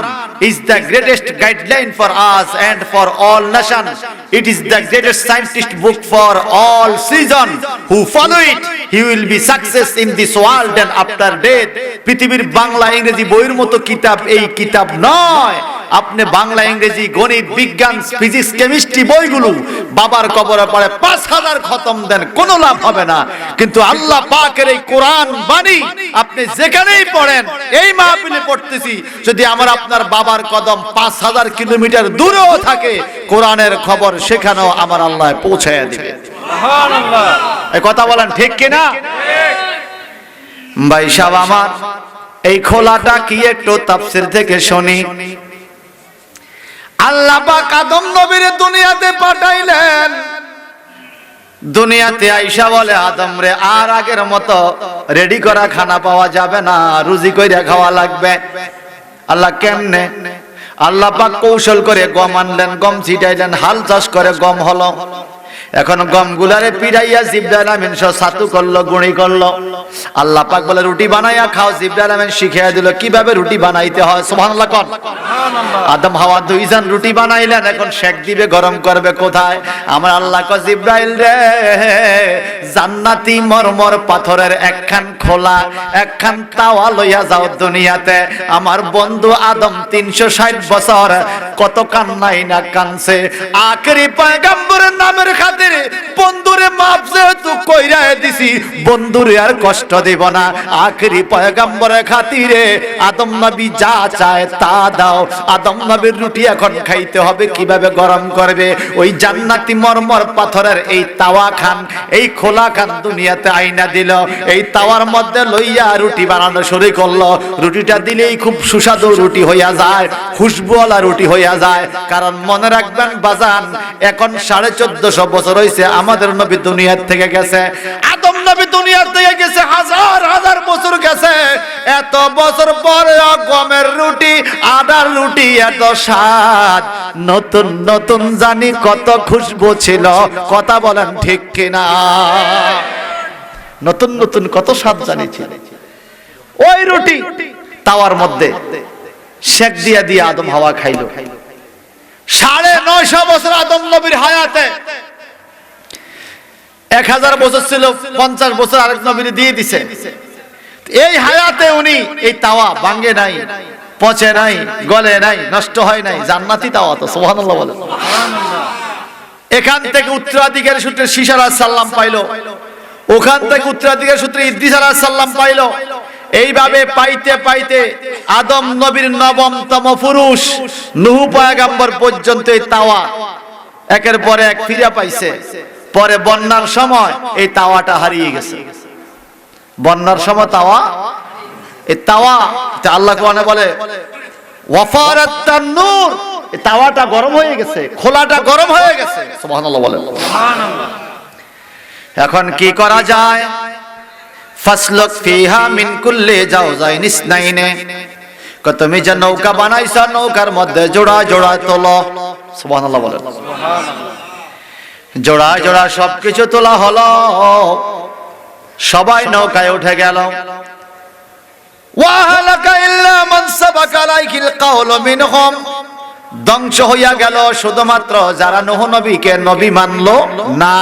is the greatest guideline for us and for all nations. It is the greatest scientist book for all season. Who follow it, he will be success in this world and after death. পৃথিবীর বাংলা ইংরেজি বইয়ের মতো কিতাব এই কিতাব নয়। আপনি বাংলা ইংরেজি গণিত বিজ্ঞান ফিজিক্স কেমিস্ট্রি বইগুলো বাবার কবরে পড়ে 5000 খতম দেন, কোনো লাভ হবে না। কিন্তু আল্লাহ পাকের এই কোরআন বাণী আপনি যেখানেই পড়েন, এই মাহফিলে পড়তেছি, যদি আমার আপনার বাবার কদম 5000 কিলোমিটার দূরেও থাকে, কোরআনের খবর সেখানেও আমার আল্লাহ পৌঁছায় দিবে। সুবহানাল্লাহ। এই কথা বলেন ঠিক কিনা? ভাই সাহেব আমার, এই খোলাটা কি একটু তাফসীর থেকে শুনি। আল্লাহ পাক আদম নবীর দুনিয়াতে পাঠাইলেন। দুনিয়াতে আইসা বলে, আদম রে আর আগের মতো রেডি করা খানা পাওয়া যাবে না, রুজি কইরা খাওয়া লাগবে। আল্লাহ কেমনে? আল্লাহ পাক কৌশল করে গম আনলেন, গম ছিটাইলেন, হাল চাষ করে গম হলো। এখন গম গুলারে পিড়াইয়া জিবরাইল আমিন সহ ছাতু করলো, গুঁড়ি করলো। আল্লাহ পাক বলে রুটি বানাইয়া খাও। জিবরাইল আমিন শিখিয়ে দিল কিভাবে রুটি বানাইতে হয়। সুবহানাল্লাহ কোন? আদম হাওয়া দুইজন রুটি বানাইলেন, এখন শেক দিবে, গরম করবে কোথায়? আমার আল্লাহ কয় জিবরাইল রে, জান্নাতি মরমর পাথরের একখান খোলা একখান তাওয়া লইয়া যাও দুনিয়াতে। আমার বন্ধু আদম 360 বছর কত কান্নাই না কানছে, আখেরি পয়গম্বরের নামের খাতিরে বন্ধুরে মাপ যেহেতু কইরা দিছি, বন্ধুরে আর কষ্ট দেব না। আখেরি পয়গম্বরের খাতিরে আদম নবী যা চায় তা দাও। আদম নবীর রুটি এখন খাইতে হবে, কিভাবে গরম করবে? ওই জান্নাতি মরমর পাথরের এই তাওয়া খান, এই খোলা খান দুনিয়াতে আইনা দিল। এই তাওয়ার মধ্যে লইয়া রুটি বানানো শুরু করলো। রুটিটা দিলেই খুব সুস্বাদু রুটি হইয়া যায়, খুশবুওয়ালা রুটি হইয়া যায়। কারণ মনে রাখবেন বাজান, এখন 1450 বছর হইছে আমাদের নবী দুনিয়ার থেকে গেছে। আদম নবী দুনিয়ার থেকে গেছে হাজার হাজার বছর গেছে। এত বছর পরে গমের রুটি আটার রুটি এত স্বাদ, নতুন নতুন জানি কত খুশবু ছিল। কথা বলেন ঠিক কিনা? নতুন নতুন কত স্বাদ জানি ছিল। ওই রুটি তাওয়ার মধ্যে শেক দিয়া দিয়ে আদম হাওয়া খাইলো। 950 বছর আদম নবীর হায়াতে। 1000 বছর ছিল, 50 বছর আরেক নবীর দিয়ে দিছে। এই হায়াতে উনি এই তাওয়া ভাঙে নাই, পচে নাই, গলে নাই, নষ্ট হয় নাই। জান্নাতি তাওয়া তো। সুবহানাল্লাহ বলেন। এখান থেকে উত্তরাধিকারী সূত্রে শীশ আলাইহিস সালাম পাইলো, ওখান থেকে উত্তরাধিকারী সূত্রে ইদ্রিস আলাইহিস সালাম পাইলো। এইভাবে পাইতে পাইতে আদম নবীর 9তম পুরুষ নূহ পয়গম্বর পর্যন্ত এই তাওয়া একের পর এক ফিরে পাইছে। পরে বন্যার সময় এই তাওয়াটা হারিয়ে গেছে। বন্যার সময় তাওয়া, এই তাওয়া আল্লাহ কোরআনে বলে ওয়াফারাত তান্নুর, এই তাওয়াটা গরম হয়ে গেছে, খোলাটা গরম হয়ে গেছে। সুবহানাল্লাহ বলেন। সুবহানাল্লাহ। এখন কি করা যায়? ফাসলুক ফিহা মিন কুল্লি জাওজাইন ইসনাইনে, তুমি যে নৌকা বানাইছো নৌকার মধ্যে জোড়া জোড়া তোলো। সুবহানাল্লাহ বলেন। সুবহানাল্লাহ। জোড়া জোড়া সবকিছু তোলা হলো, সবাই নৌকায় উঠে গেল। ওয়া হালাকা ইল্লা মান সাবাকা আলাইহিল কাওলু মিনহুম, ধ্বংস হইয়া গেল শুধুমাত্র যারা নূহ নবীকে নবী মানলো না,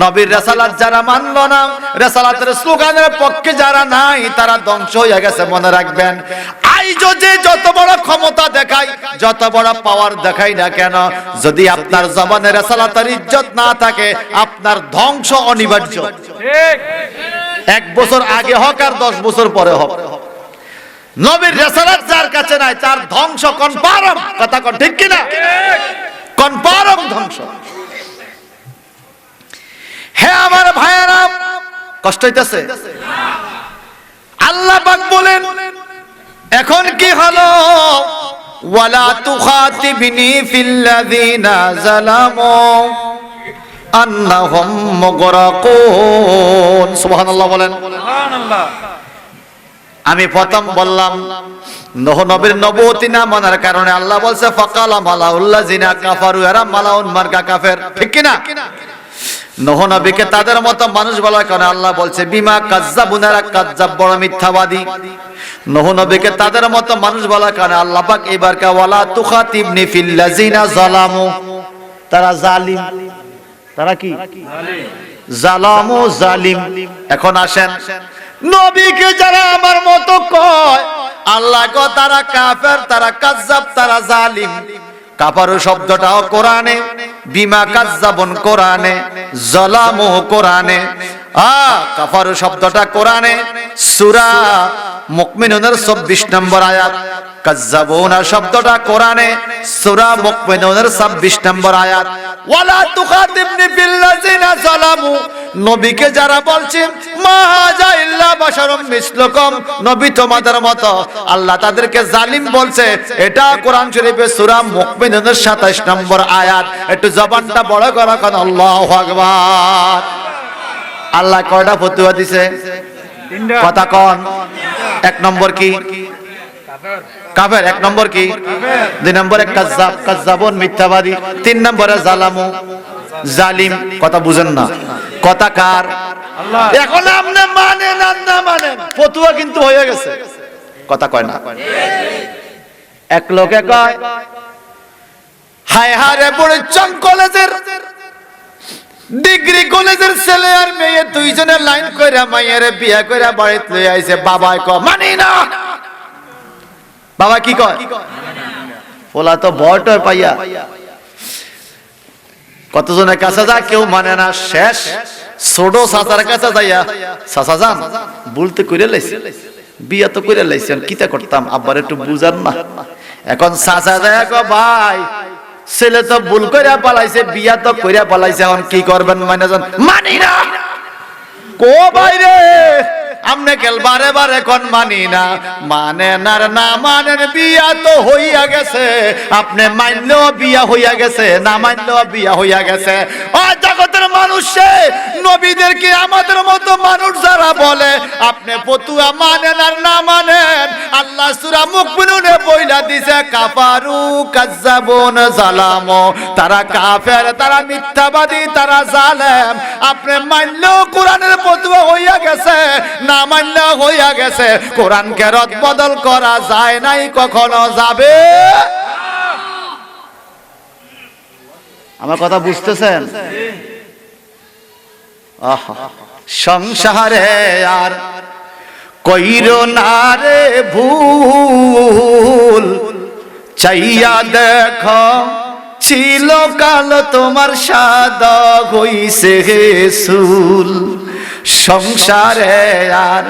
নবীর রিসালাত যারা মানলো না, রিসালাতের স্লোগানের পক্ষে যারা নাই, তারা ধ্বংস হইয়া গেছে। মনে রাখবেন, আইজো যে যত বড় ক্ষমতা দেখাই, যত বড় পাওয়ার দেখাই না কেন, যদি আপনার জবানে রিসালাতের ইজ্জত না থাকে, আপনার ধ্বংস অনিবার্য। ঠিক। 1 বছর আগে হোক আর 10 বছর পরে হোক, নবীর রিসালাত যার কাছে নাই তার ধ্বংস কনফার্ম। কথা কোন ঠিক কিনা? কনফার্ম ধ্বংস। হে আমার ভাইয়েরা, কষ্ট হইতেছে? আল্লাহ পাক বলেন এখন কি হলো? ওয়ালা তুখাতিবিনি ফিল্লাযিনা যালামু, আন্নাহুম মুগরাকুন। সুবহানাল্লাহ বলেন। সুবহানাল্লাহ। আমি প্রথম বললাম নূহ নবীর নবুয়তি না মানার কারণে আল্লাহ বলছে ফাকালা মালাউল্লাযিনা কাফারু, এরা মালাউন মার্কা কাফের, ঠিক কি না? নূহ নবীকে তাদের মতো মানুষ বলার কারণে আল্লাহ বলছে বিমা কাজ্জাবুনা, এরা কাজ্জাব, বড় মিথ্যাবাদী। নূহ নবীকে তাদের মতো মানুষ বলার কারণে আল্লাহ পাক এবার কা ওয়ালা তুখাতিবনি ফিল্লাযিনা যালামু, তারা জালিম। তারা কি? জালামু, জালিম। এখন আসেন, নবীকে যারা আমার মতো কয় আল্লাহ কো তারা কাফের, তারা কাজ্জাব, তারা জালিম। কাফারু শব্দটাও কোরআনে, বিমা কাজ্জাবুন কোরআনে, জালামু কোরআনে। কাফারু শব্দটা কোরআনে সূরা মুমিনুনের ২৪ নম্বর আয়াত, কাজ্জাবুনা শব্দটা কোরআনে সূরা মুমিনুনের ২৬ নম্বর আয়াত। ওয়ালা তুখাতিবনি ফিল্লাযিনা যালামু, নবীকে যারা বলছে মা হাযা ইল্লা বাশারুম মিসলুকুম, নবী তোমাদের মতো, আল্লাহ তাদেরকে জালিম বলছে। এটা কোরআন শরীফে সূরা মুমিনুনের ২৭ নম্বর আয়াত। একটু জবানটা বড় করে কোন আল্লাহু আকবার। আল্লাহ কয়টা ফতোয়া দিছে? কথা কোন? এক নম্বর কি? কাফের। এক নম্বর কি? দুই নম্বরে কাজ্জাব, কাজ্জাবুন মিথ্যাবাদী। তিন নম্বরে জালামু, জালিম। কথা বুঝেন না? কথা কার? আল্লাহ। এখন আপনি মানেন আর না মানেন, ফতোয়া কিন্তু হয়ে গেছে। কথা কয় না? এক লোকে কয় হায় হারে বড়চং কলেজের ডিগ্রি কলেজের ছেলে আর মেয়ে দুইজনে লাইন কইরা মাইয়ার বিয়া কইরা বাড়িতে লই আইছে। বাবা কয় মানি না। বাবা কি কয়? ওলা তো বট পাইয়া কতজনের কাছে যা, কেউ মানে না। শেষ ছোট চাচার কাছে যাইয়া, চাচা যান বলতে কইরা লাইছে, বিয়া তো কইরা লাইছে, কিতা করতাম আব্বার একটু বুঝান না। এখন চাচা যায় কয় ভাই ছেলে তো ভুল কইরা পালাইছে, বিয়া তো কইরা পালাইছে, এখন কি করবেন? মানে যান। মানি না। কো ভাই রে আমনে কেল বারে বারে কোন মানি না, মানে নার না মানেন, বিয়া তো হইয়া গেছে। আপনি মানলেও বিয়া হইয়া গেছে, না মানলেও বিয়া হইয়া গেছে। ও জগতের মানুষে, নবীদেরকে আমাদের মতো মানুষ যারা বলে আপনি ফতুয়া মানেন আর না মানেন, আল্লাহ সূরা মুমিনুনে বইলা দিছে কাফারু কাজ্জাবুন জালামু, তারা কাফের, তারা মিথ্যাবাদী, তারা জালেম। আপনি মানলেও কোরআনের ফতুয়া হইয়া গেছে, না মানলে হইয়া গেছে। কোরআনকে রদ বদল করা যায় নাই, কখনো যাবে। আমার কথা বুঝতেছেন? সংসারে আর কইরো না রে ভুল, চাইয়া দেখো ছিল কাল তোমার সাদা হইছে সুল। সংসারে আর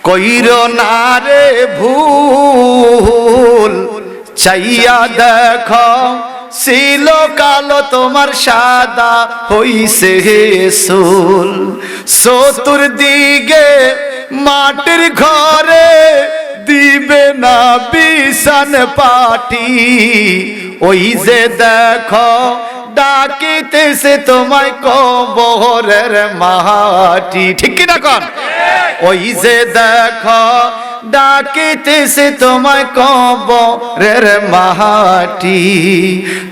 কইরো না রে ভুল, চাইয়া দেখো ছিল কালো তোমার সাদা হইছে সুল। চতুর্দিকে মাটির ঘরে দিবে না বিছান পাটি, ওই যে দেখো ডাকিতেছে তোমায় কবরের মাটি। ঠিক কি না কোন? ওই যে দেখো ডাকিতেছে তোমায় কবরের মাটি।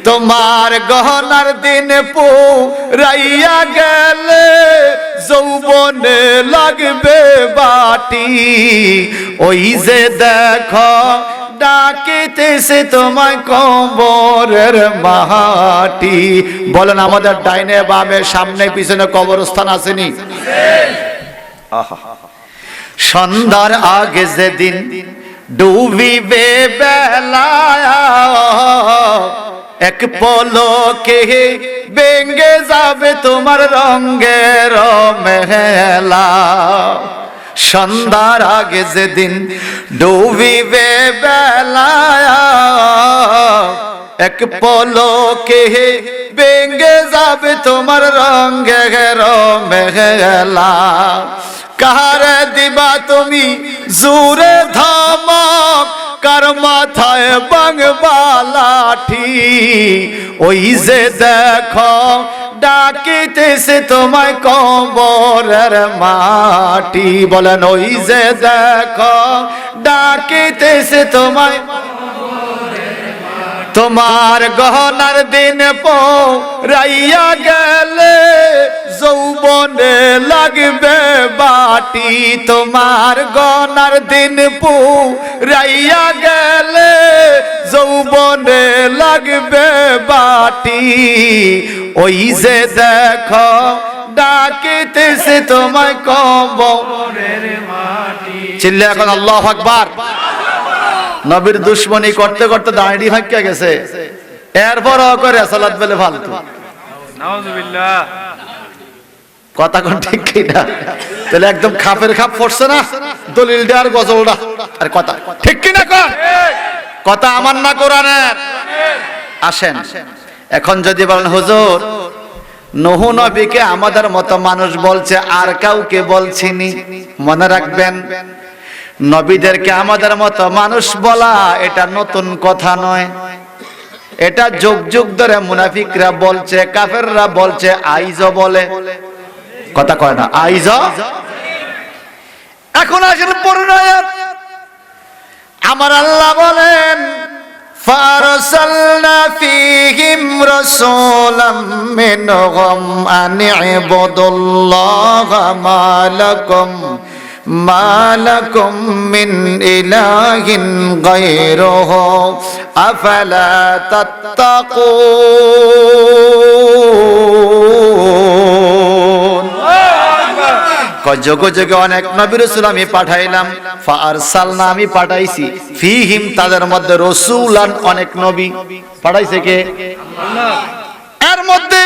তোমার গহনার দিন পুরাইয়া গেলে যৌবনে লাগবে বাটি, ওই যে দেখো ডাকিতেছে তোমায় কবরের মাটি। বলেন আমাদের ডাইনে বামে সামনে পিছনে কবরস্থান আসেনি? সন্ধ্যার আগে যেদিন ডুবিবে বেলা, এক পলকে ভেঙে যাবে তোমার রঙের মেলা। সন্ধ্যার আগে যেদিন ডুবিবে বেলা, এক পলকে ভেঙে যাবে তোমার রঙের মেলা। কাহারে দিবা তুমি জোরে ধমক, কার মাথায় বাংবা লাঠি, ওই যে দেখো ডাকিতেছে তোমায় কবরের মাটি। বলেন ওই যে দেখো ডাকিতেছে তোমায়, তোমার গহনার দিন পোরাইয়া গেলে যৌবনে লাগবে বাটি। তোমার গহনার দিন পোরাইয়া গেলে যৌবনে লাগবে বাটি। ওই যে দেখো ডাকিতেছে তোমায় কবরের মাটি। চিল্লা এখন আল্লাহু আকবার। নবীর দুশ্মনী করতে করতে দাঁড়িয়ে ভাগ্যে গেছে, এরপরও করে সালাত বেলে ফালতু। নাউজুবিল্লাহ। কথা কোন ঠিক কিনা? তাহলে একদম খাপের খাপ পড়ছে না দলিলটা আর গজলটা, আর কথা ঠিক কিনা? কোন কথা আমার না কোরআনের? আসেন এখন যদি বলেন হুজুর নূহ নবীকে আমাদের মতো মানুষ বলছে আর কাউকে বলছিনি, মনে রাখবেন নবীদেরকে আমাদের মতো মানুষ বলা এটা নতুন কথা নয়, এটা যুগ যুগ ধরে মুনাফিকরা বলছে, কাফেররা বলছে, আইজও বলে। কথা কয় না আইজও? এখন আসেন পরের আয়াত। আমার আল্লাহ বলেন ফারসালনা ফীহিম রাসূলাম মিনহুম আন ইবুদুল্লাহা মা লাকুম মিন ইলাহিন গায়রুহু আফালা তাত্তাকুন। যুগে যুগে অনেক নবী রাসূল আমি পাঠাইলাম, ফারসালনা আমি পাঠাইছি, ফীহিম তাদের মধ্যে রাসূলান অনেক নবী পাঠাইছে কে? আল্লাহ। এর মধ্যে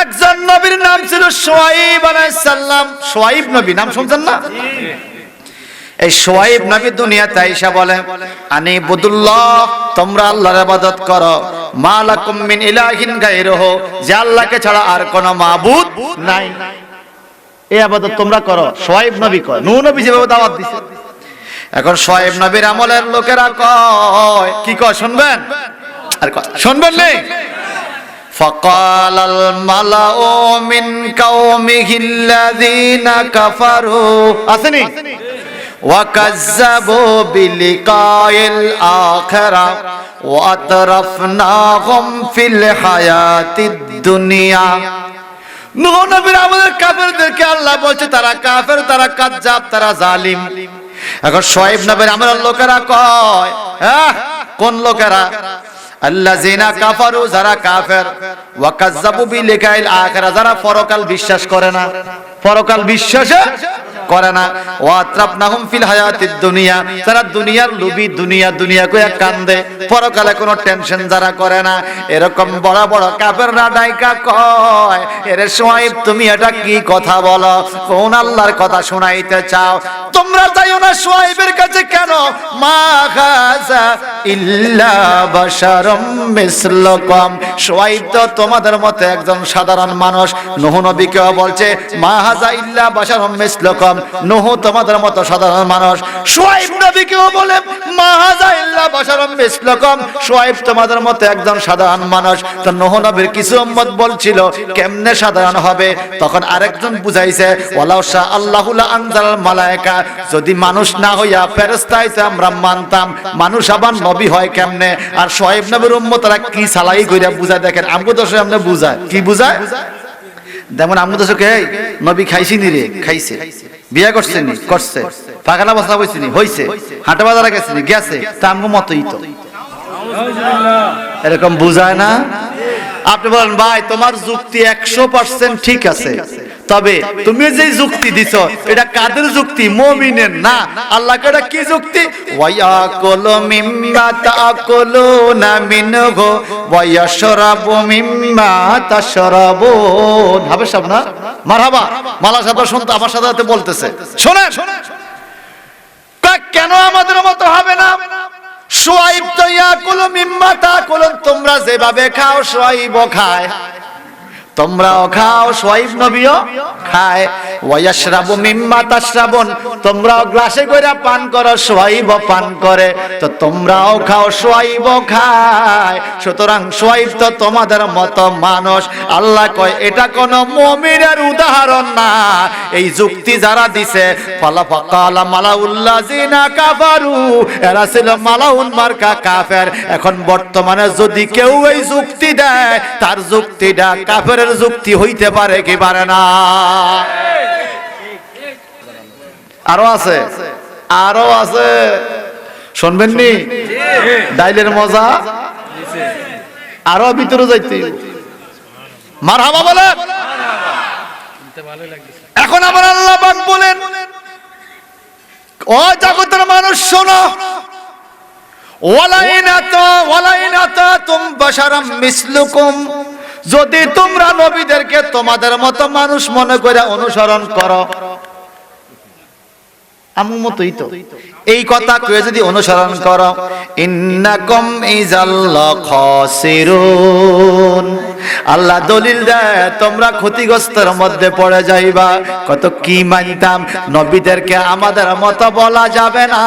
একজন নবীর নাম ছিল শুআয়ব আলাইহিস সালাম। শুআয়ব নবী নাম শুনছেন না? এই শুআয়ব নবী দুনিয়াতে আইসা বলে আনি বুদুল্লাহ, তোমরা আল্লাহর ইবাদত করো, মা লাকুম মিন ইলাহিন গায়রুহু, যে আল্লাহকে ছাড়া আর কোনো মাবুদ নাই, এই ইবাদত তোমরা করো। শুআয়ব নবী কয়, নূহ নবী যেভাবে দাওয়াত দিছে। এখন শুআয়ব নবীর আমলের লোকেরা কয় কি কয় শুনবেন? আর কয় শুনবেন নেই? فقال الملأ من قومه الذين كفروا আসেনি وكذبوا بلقاء الآخرة وأترفناهم في الحياة الدنيا। নূহ নবীর আমলের কাফেরদেরকে আল্লাহ বলছে তারা কাফের, তারা কাযযাব, তারা জালিম। এখন শুআয়ব নবীর আমলের লোকেরা কয় কোন লোকেরা? আল্লাযিনা কাফারু, যারা কাফের, ওয়া কাযযাবু বিলিকাইল আখিরা, যারা পরকাল বিশ্বাস করে না, পরকাল বিশ্বাস করে না, ওয়া আতরাফনাহুম ফিল হায়াতিদ দুনিয়া, যারা দুনিয়ার লোভী, দুনিয়া দুনিয়া কইয়া কান্দে, পরকালে কোনো টেনশন যারা করে না। এরকম বড় বড় কাফেররা ডাইকা কয় এরে শুআয়ব তুমি এটা কি কথা বলো? কোন আল্লাহর কথা শোনাইতে চাও? তোমরা যাইও না শুআয়বের কাছে। কেন? মা হাযা ইল্লা বাশারুম মিসলুকুম, শুআয়ব তো তোমাদের মতো একজন সাধারণ মানুষ। নূহ নবীকেও বলছে মা হাযা ইল্লা বাশারুম মিসলুকুম, নূহ তোমাদের মতো সাধারণ মানুষ। শুআয়ব নবীকেও বলে মা হাযা ইল্লা বাশারুম মিসলুকুম, শুআয়ব তোমাদের মতো একজন সাধারণ মানুষ। তো নূহ নবীর কিছু উম্মত বলছিল কেমনে সাধারণ হবে? তখন আরেকজন বুঝাইছে ওয়ালাউ শা আল্লাহু লা আনজালাল মালায়েকা, যদি মানুষ না হইয়া ফেরেশতা হইতে আমরা মানতাম, মানুষ আবার নবী হয় কেমনে? আর শুআয়ব নবীর উম্মতরা কি সালাই কইরা বুঝায় দেখেন। আমগো দশে আমরা বুঝায় কি বুঝায়? যেমন আমগো দশকে এই নবী খাইছি নি রে, খাইছে। বিয়া করছে নি, করছে। পাগলা বসা হইছে নি, হইছে। হাটে বাজারে গেছে নি, গেছে। তা আমগো মতই তো এরকম বুঝায় না? আপনি বলেন ভাই তোমার যুক্তি 100% ঠিক আছে, তবে তুমি যে যুক্তি দিছো এটা কাদের যুক্তি? মুমিনের না। আল্লাহকে এটা কি যুক্তি? ওয়ায়াকুলু মিম্মা তাকুলুনা মিনহু ওয়ায়াশরাবু মিম্মা তাশরাবুন। হবে সব না? মারহাবা। মালা সাহেব শুনতে আমার সাথে বলতেছে, শুনেন কেন আমাদের মতো হবে না? শুআয়ব তো ইয়াকুলু মিম্মা তাকুলুন, তোমরা যেভাবে খাও শুআয়বও খায়। তোমরাও খাও, শুআইব নবীও খায়। ওয়ায়াশরাবু মিম্মা তাশরাবুন, তোমরাও গ্লাসে কইরা পান করো, শুআইবও পান করে, তো তোমরাও খাও, শুআইবও খায়। সুতরাং শুআইব তো তোমাদের মতো মানুষ। আল্লাহ কয় এটা কোন মুমিনের উদাহরণ না। এই যুক্তি যারা দিছে, ফালাফাকালা মালাউল্লাযিনা কাফারু, এরা ছিল মালাউন মার্কা কাফের। এখন বর্তমানে যদি কেউ এই যুক্তি দেয়, তার যুক্তিটা কাফেরের যুক্তি হইতে পারে কি পারে না? আরো আছে, আরো আছে, শুনবেন নি? ডাইলের মজা আরো ভিতরে যাইতে। মারহাবা বলেন। এখন আমার আল্লাহ পাক বলেন, ও জগতের মানুষ শোনো, যদি তোমরা নবীদেরকে তোমাদের মতো মানুষ মনে করে অনুসরণ করো, আমার মতই তো, এই কথা কয়ে যদি অনুসরণ করো, ইন্নাকুম ইযাল্লা খাসিরুন, আল্লাহ দলিল দেয় তোমরা ক্ষতিগ্রস্তের মধ্যে পড়ে যাইবা। কত কি মানতাম, নবীদেরকে আমাদের মতো বলা যাবে না,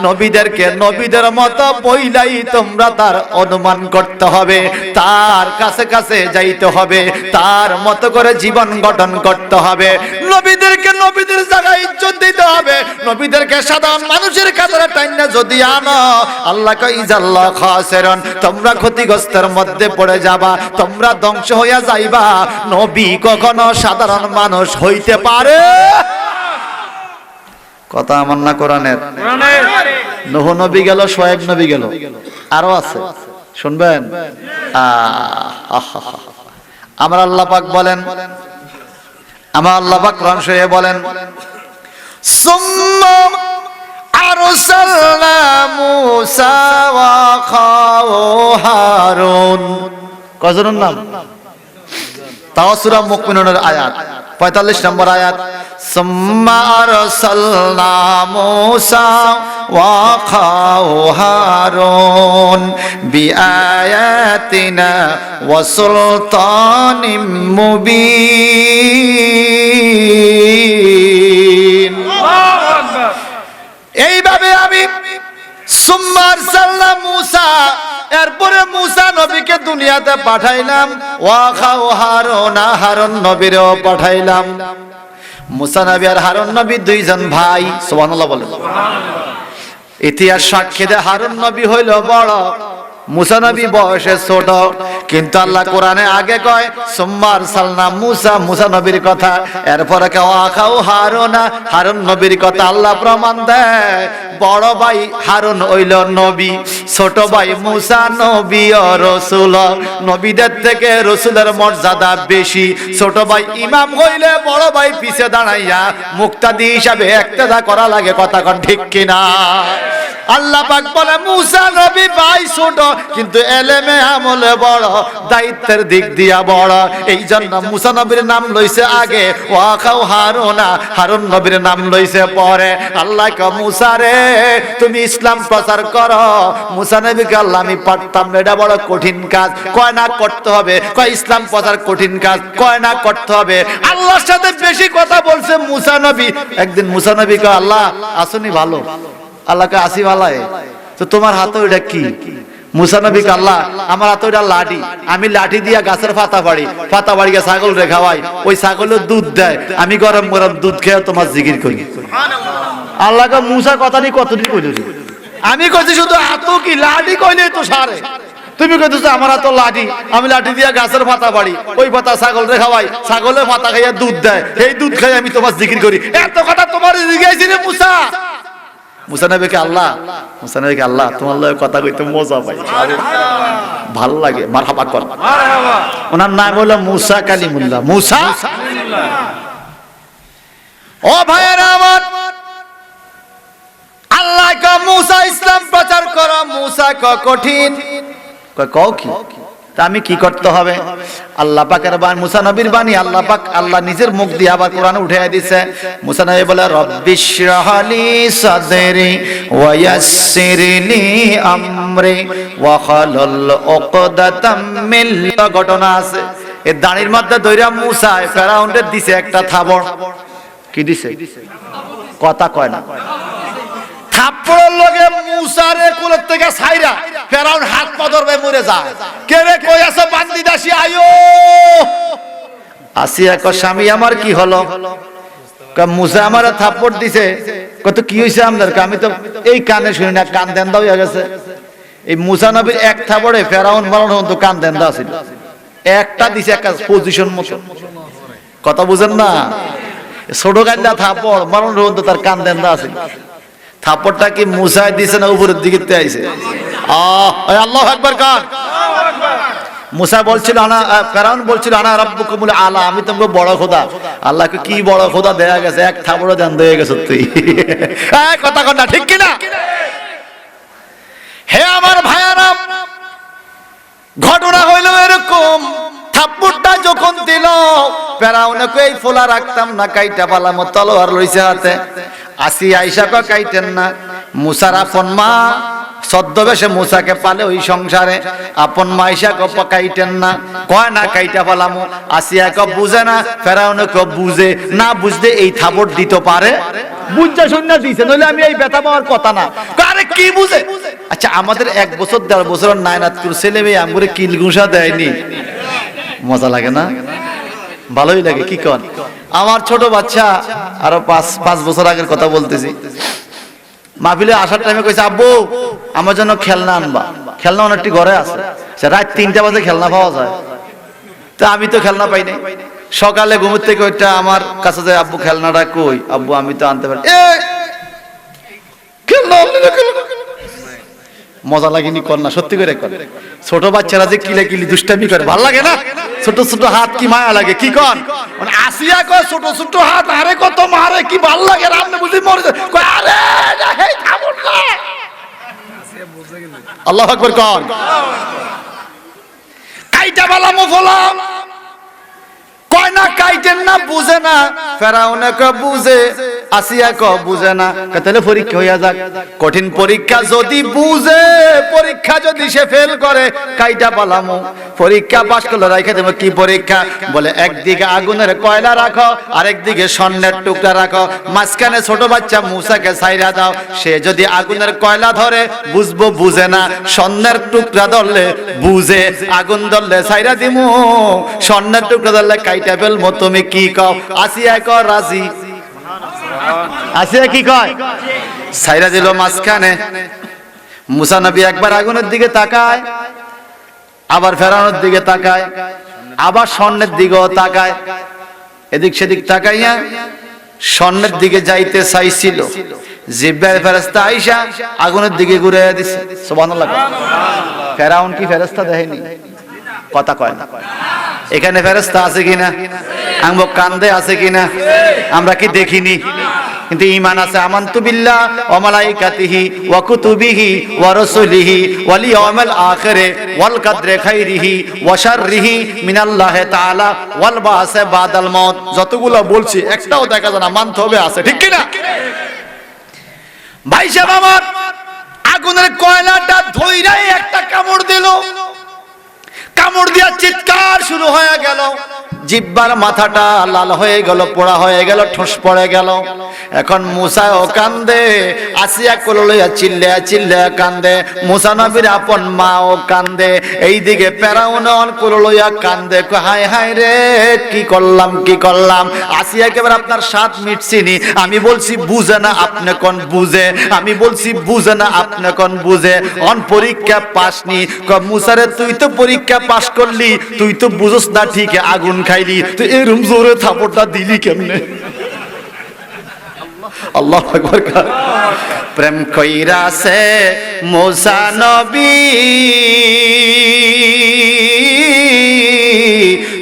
নবীদেরকে নবীদের মতো বইলাই তোমরা তার অনুমান করতে হবে, তার কাছে কাছে যাইতে হবে, তার মতো করে জীবন গঠন করতে হবে, নবীদেরকে নবীদের জায়গায় ইজ্জত দিতে হবে, নবীদেরকে সাধারণ মানুষের কাতারে টাইনা যদি আনো, আল্লাহ কয় ইযাল্লা খাসিরুন, তোমরা ক্ষতিগ্রস্তের মধ্যে পড়ে যাবা, তোমরা ধ্বংস হইয়া যাইবা। নবী কখনো সাধারণ মানুষ হইতে পারে? কথা আমার না কোরআনের? নূহ নবী গেল, শুআইব নবী গেল, আরো আছে, শুনবেন? আমার আল্লাহ পাক বলেন, আমার আল্লাহ পাক কোরআন শরীফে বলেন, সুম্মা আরসালনা মূসা ওয়া আখাহু হারুন। কয়জনের নাম? তাও সূরা মুমিনুনের আয়াত 45 নম্বর আয়াত। সুম্মা আরসালনা মূসা ওয়া আখাহু হারুন বিআয়াতিনা ওয়া সুলতানিম মুবিন। এইভাবে আমি সুম্মা আরসালনা মূসা, এরপরে মূসা নবীকে দুনিয়াতে পাঠাইলাম, ওয়া আখাহু হারুন, হারুন নবীরেও পাঠাইলাম। মূসা নবী আর হারুন নবী দুইজন ভাই, সুবহানাল্লাহ বলেন। ইতিহাস সাক্ষী দেয় হারুন নবী হইল বড়, মূসা নবী বয়সে ছোট, কিন্তু আল্লাহ কোরআনে আগে কয় সুম্মা আরসালনা মূসা, মূসা নবীর কথা, এরপরে কয় ওয়া আখাহু হারুন, হারুন নবীর কথা। আল্লাহ প্রমাণ দেয় বড় ভাই হারুন হইল নবী, ছোট ভাই মূসা নবী ও রাসূল। নবীদের থেকে রাসূলের মর্যাদা বেশি। ছোট ভাই ইমাম হইলে বড় ভাই পিছে দাঁড়াইয়া মুক্তাদি হিসাবে ইক্তেদা করা লাগে, কথা কোন ঠিক কিনা? আল্লাহ পাক বলে মূসা নবী ভাই ছোট, কিন্তু এলেমে আমলে বড়, দায়িত্বের দিক দিয়া বড়। এই জন্য মূসা নবীর নাম লইছে আগে, ওয়া আখাহু হারুন, হারুন নবীর নাম লইছে পরে। আল্লাহ কয় মূসা রে, তুমি ইসলাম প্রচার করো। মূসা নবীকে আল্লাহ আমি পারতাম না, এটা বড় কঠিন কাজ। কয় না করতে হবে, কয় ইসলাম প্রচার কঠিন কাজ, কয় না করতে হবে। আল্লাহর সাথে বেশি কথা বলছে মূসা নবী। একদিন মূসা নবী কয় আল্লাহ আসুনি ভালো, আল্লাহকে আসি ভালায়, তো তোমার হাতে ওইটা কি? মূসা নবী কে আল্লাহ আমার হাতে ওইটা লাঠি, আমি লাঠি দিয়া গাছের পাতা পাড়ি, পাতা পাড়িয়ে ছাগল রে খাওয়াই, ওই ছাগলের দুধ দেয়, আমি গরম গরম দুধ খেয়ে তোমার জিকির করি। আল্লাহকে মূসা কথাটি কতটি কইলি? আমি কইছি শুধু হাত কি লাঠি কইলে তো সারে, তুমি কইতেছ আমার হাতে লাঠি, আমি লাঠি দিয়া গাছের পাতা পাড়ি, ওই পাতা ছাগল রে খাওয়াই, ছাগলের পাতা খাইয়া দুধ দেয়, এই দুধ খাই আমি তোমার জিকির করি। এত কথা তোমার জিজ্ঞাসি রে মূসা? মূসা নবীকে আল্লাহ, মূসা নবীকে আল্লাহ তোমার লগে কথা কইতে মজা পাই, ভালো লাগে, মারহাবা কর। ওনার নাম হলো মূসা কালিমুল্লাহ, মূসা। ও ভাইয়েরা আমার, আল্লাহ কা মূসা ইসলাম প্রচার করো, মূসা কঠিন, কও কি? তা আমি কি করতে হবে? আল্লাহ পাকের বাণী, মূসা নবীর বাণী আল্লাহ পাক আল্লাহ নিজের মুখ দিয়ে আবার কোরআনে উঠাইয়া দিয়েছে। মূসা নবী বলে রব্বিশরাহলি সাদরি ওয়া ইয়াসসিরলি আমরি ওয়া হালুল উকদাতাম মিন, ঘটনা আছে এই দাঁড়ির মধ্যে দইরা মুসা ফেরাউনের দিছে একটা থাবড়। কি দিছে? কথা কয় না। থাপ্পড়ের লগে মুসারে কোলের থেকে ছাইরা ফেরাউন হাত পা ধরবে মরে যায়। কে রে কই আছো বান্দি দাসী আয়ো। আসিয়া কয় স্বামী আমার কি হলো? কয় মুসা আমারে থাপ্পড় দিছে। কত কি হইছে আপনার? আমি তো এই কানে শুনি না, কান দেন্দা হইয়া গেছে। এই মুসা নবীর এক থাপ্পড়ে ফেরাউন মারণ হতো কান দেন্দা ছিল। একটা দিছে একটা পজিশন মতো। কথা বুঝেন না? ছোট গান্ডা থাপ্পড় মারণ হতো তার কান দেন্দা আছে। থাপ্পড়টা কি মুসায় দিছে না উপরের দিকে আইছে? আল্লাহু আকবার কান। মুসা বলছিল আনা, ফেরাউন বলছিল আনা রাব্বুকুমুল আলা, আমি তোমাকে বড় খোদা। আল্লাহকে কি বড় খোদা দেয়া গেছে, এক থাপ্পড়ে দেন হয়ে গেছে তুই। কথা কথা ঠিক কি না? হে আমার ভাইয়ারা, ঘটনা হইল এরকম। থাপ্পড়টা যখন দিল ফেরাউনকে এই ফোলা রাখতাম না, কাইটা পালাম, তলোয়ার লইছে হাতে। আসি আইসা কয় কাইটেন না। মুসার আপন মা ছদ্মবেশে মুসাকে পালে ওই সংসারে, আপন মা আইসা কয় কাইটেন না, কয় না কাইটা পালামু। আসিয়া কয় বুঝে না, ফেরাউন কয় বুঝে না, বুঝতে এই থাপ্পড় দিতে পারে। বুঝা শুনে দিছে, নইলে আমি এই ব্যথা পাওয়ার কথা না। আরে কি বুঝে? আচ্ছা আমাদের 1 বছর 1.5 বছর নায়নাতপুর ছেলে মেয়ে আমগুরে কিল ঘুষা দেয়নি? মজা লাগে না? ভালোই লাগে। কি কন? আমার ছোট বাচ্চা আরো 5 বছর আগের কথা বলতেছি, মাহফিলে আসার টাইমে কইছে আব্বু আমার জন্য খেলনা আনবা। খেলনা অনেকটি ঘরে আছে, রাত 3টা বাজে খেলনা পাওয়া যায়। তা আমি তো খেলনা পাই নাই। সকালে ঘুমের থেকে ওইটা আমার কাছে যায়, আব্বু খেলনাটা কই? আব্বু আমি তো আনতে পারি। মজা লাগেনি? কর না, সত্যি করে কর। ছোট বাচ্চারা যে কিলে কিলি দুষ্টামি করে, ভাল লাগে না? ছোট ছোট হাত কি মায়া লাগে? কি কন? মানে আসিয়া কয় ছোট ছোট হাত আরে কত মারে, কি ভাল লাগে। রামনে বুঝি মরে যায়। কয় আরে এই থামুন না। আল্লাহু আকবার কন। কাইটা বালা মুফলা কয় না কাইটেন না, বুঝে না। ফেরাউন কয় বুঝে, আসিয়া কয় বুঝে না। তাহলে পরীক্ষা হইয়া যাক। কঠিন পরীক্ষা যদি বুঝে, পরীক্ষা যদি সে ফেল করে, কাইটা পালামু। পরীক্ষা পাস করলে রাইখে দেবো। কি পরীক্ষা? বলে একদিকে আগুনের কয়লা রাখো, আরেকদিকে স্বর্ণের টুকরা রাখো, মাঝখানে ছোট বাচ্চা মুসাকে ছাইরা দাও। সে যদি আগুনের কয়লা ধরে বুঝবো বুঝে না, স্বর্ণের টুকরা ধরলে বুঝে, আগুন ধরলে ছাইরা দিমু, স্বর্ণের টুকরা ধরলে কাইটা ফেলবো। তুমি কি কও? আসিয়া কয় রাজি। আসিয়া কি কয়? ছাইরা দিল মাঝখানে। মুসা নবী একবার আগুনের দিকে তাকায়, আবার ফেরাউনের দিকে তাকায়, আবার স্বর্ণের দিকেও তাকায়। এদিক সেদিক তাকাইয়া স্বর্ণের দিকে যাইতে চাইছিল, জিব্রাইল ফেরেশতা আইসা আগুনের দিকে ঘুরে দিছে। সুবহানাল্লাহ। ফেরাউন কি ফেরেশতা দেখেনি? কথা কয় না। এখানে ফেরেশতা আছে কিনা? আমগো কান্দে আছে কিনা? আমরা কি দেখিনি? কিন্তু ঈমান আছে। আমানতু বিল্লাহ ওয়া মালাইকাতিহি ওয়া কুতুবিহি ওয়া রাসূলিহি ওয়াল ইয়াউমিল আখির ওয়াল কদরি খাইরিহি ওয়া শাররিহি মিনাল্লাহি তাআলা ওয়াল বাসে বাদাল মাউত। যতগুলো বলছি একটাও দেখা যায় না, মানতে হবে আছে। ঠিক কি না? ভাই সাহেব আমার, আগুনের কয়লাটা ধইরাই একটা কামড় দিল। কামড় দিয়া চিৎকার শুরু হয়ে গেল। জিব্বার মাথাটা লাল হয়ে গেল, পোড়া হয়ে গেল, ঠোঁস পড়ে গেল। এখন মুসা ও কান্দে, আসিয়া কোলে লইয়া চিল্লা চিল্লা কান্দে। মুসা নবীর আপন মা ও কান্দে। এইদিকে ফেরাউন কোলে লইয়া কান্দে, হায় হায় রে কি করলাম কি করলাম। আসিয়া একেবারে আপনার স্বাদ মিটছিনি। আমি বলছি বুঝে না, আপনি কোন বুঝে। আমি বলছি বুঝে না, আপনি কোন বুঝে। অন পরীক্ষা পাস নি। মুসারে তুই তো পরীক্ষা পাস করলি, তুই তো বুঝস না ঠিক, আগুন খাইলি, তুই এরম জোরে থাপড়টা দিলি কেমনে? আল্লাহু আকবার। প্রেম কইরাছে মুসা নবী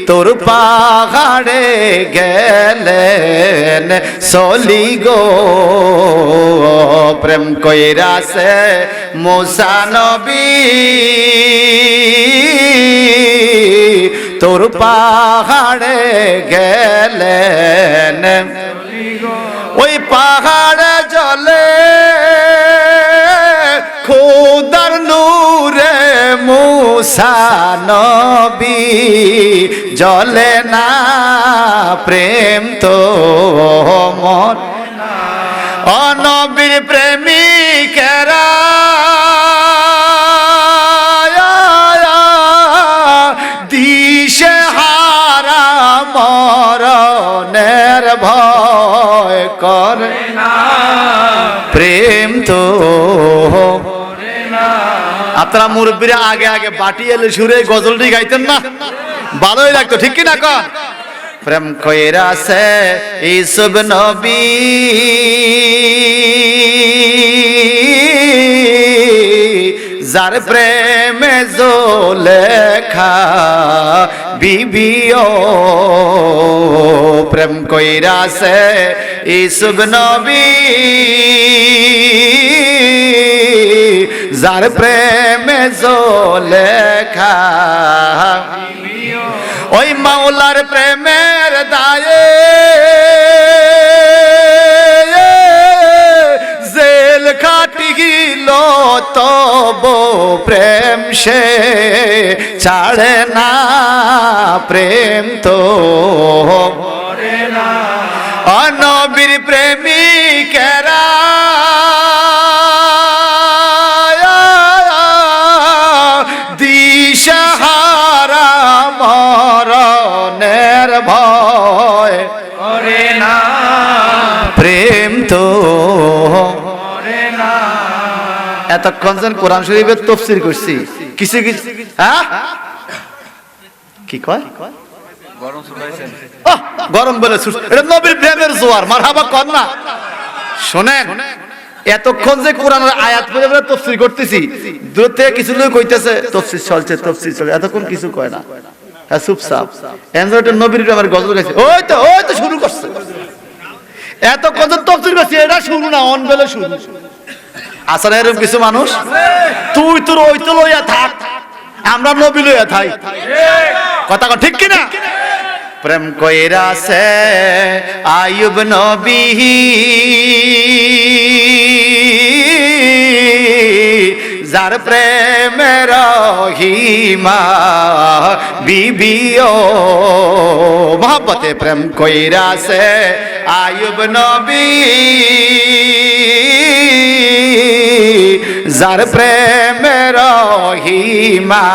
তোর পাহাড়ে গেলেন চলি গো। প্রেম কইরাছে মুসা নবী তোর পাহাড়ে গেলেন। ওই পাহাড়ে জলে খোদার নূরে মুসা নবী জ্বলে না প্রেম তো মর নবীর প্রেমিকেরা দিশে হারা মরণের ভয় করে না প্রেম তো। আপনারা মুরব্বীরা আগে আগে বাটি এলে সুরে গজলটি গাইতেন না, ভালোই লাগতো, ঠিক কি না কন? প্রেম কইরাছে ইসুব নবী যার প্রেমে জোলেখা বিবিও প্রেম কইরাছে ইসুব নবী যার প্রেমে জোলেখা ওই মাওলার প্রেমের দায়ে জেল খাটিল তব প্রেম সে ছাড়ে না প্রেম তো নবীর প্রেমিকেরা দিশাহারা মরণের ভয় করে না প্রেম তো। এতক্ষণ যেন কোরআন শরীফের তাফসীর করছি, কিছু কিছু হ্যাঁ কি কয় গরম বলে এটা নবীর প্রেমের জোয়ার, মারহাবা কর না। শোনেন, এতক্ষণ যে কোরআনের আয়াত পড়ে পড়ে তাফসীর করতেছি, দূর থেকে কিছু লোক কইতেছে তাফসীর চলছে তাফসীর চলছে, এতক্ষণ কিছু কয় না, হ্যাঁ চুপচাপ এনজয়টা নবীর প্রেমের গজল গাইছে, ওই তো শুরু করছে। এতক্ষণ যে তাফসীর করছি এটা শুরু না, অন বেলে শুরু। আসলে এরকম কিছু মানুষ তুই তোর ওই তো লইয়া থাক, আমরা নবী লইয়া থাই, কথা ঠিক কি না? প্রেম কইরাছে আইয়ুব নবী যার প্রেমে রহিমা বিবিও মোহব্বতে প্রেম কইরাছে আইয়ুব নবী যার প্রেমে রহিমা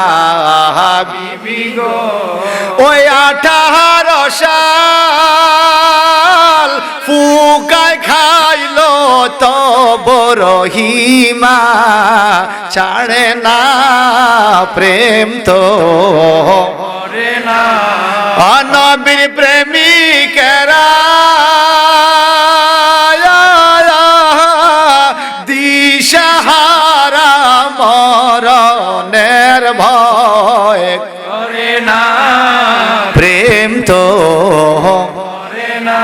বিবি গো ওই 18 সাল ফুকায় খাইলো তব রহিমা ছাড়ে না প্রেম তো করে না নবীর প্রেমিকেরা দিশাহারা মরণের ভয় করে না প্রেম তো করে না।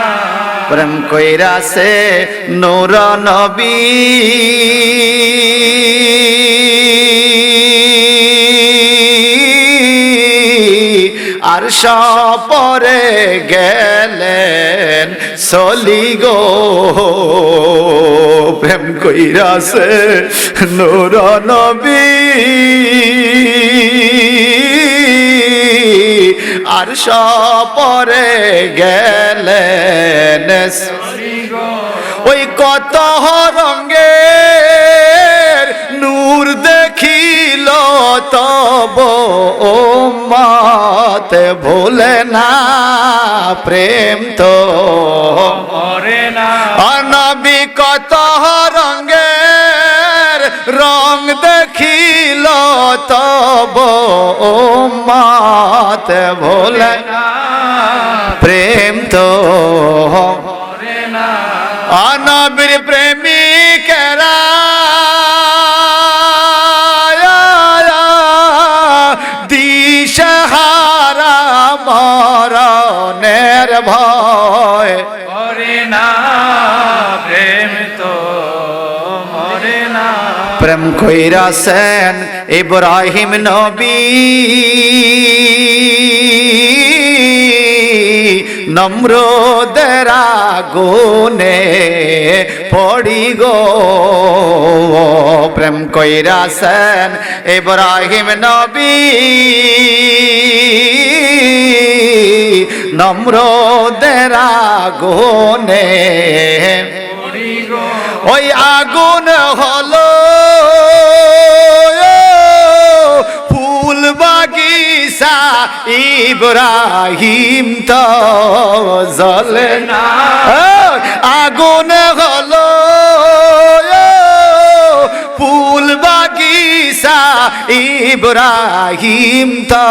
প্রেম কইরাছে নূর নবী আর সপরে গেলেন চলি গো প্রেম কইরাছে নূর নবী আর সপরে গেলেন ওই কত রঙের নূর দেখিল তব উম্মত ভুলে না প্রেম তো করে না নবী কত রঙের রং দেখিল তব উম্মত ভুলে না প্রেম তো করে না নবীর প্রেমিকেরা দিশাহারা মরণের ভয় করে না প্রেম তো মরে না। প্রেম কইরাছেন ইব্রাহিম নবী নমরুদের আগুনে পড়ি গো প্রেম কইরাছেন ইব্রাহিম নবী নমরুদের আগুনে ওই আগুন হলো ফুল বাগিচা ইব্রাহিম তো জ্বলে না আগুন হলো ফুল বাগিচা ইব্রাহিম তো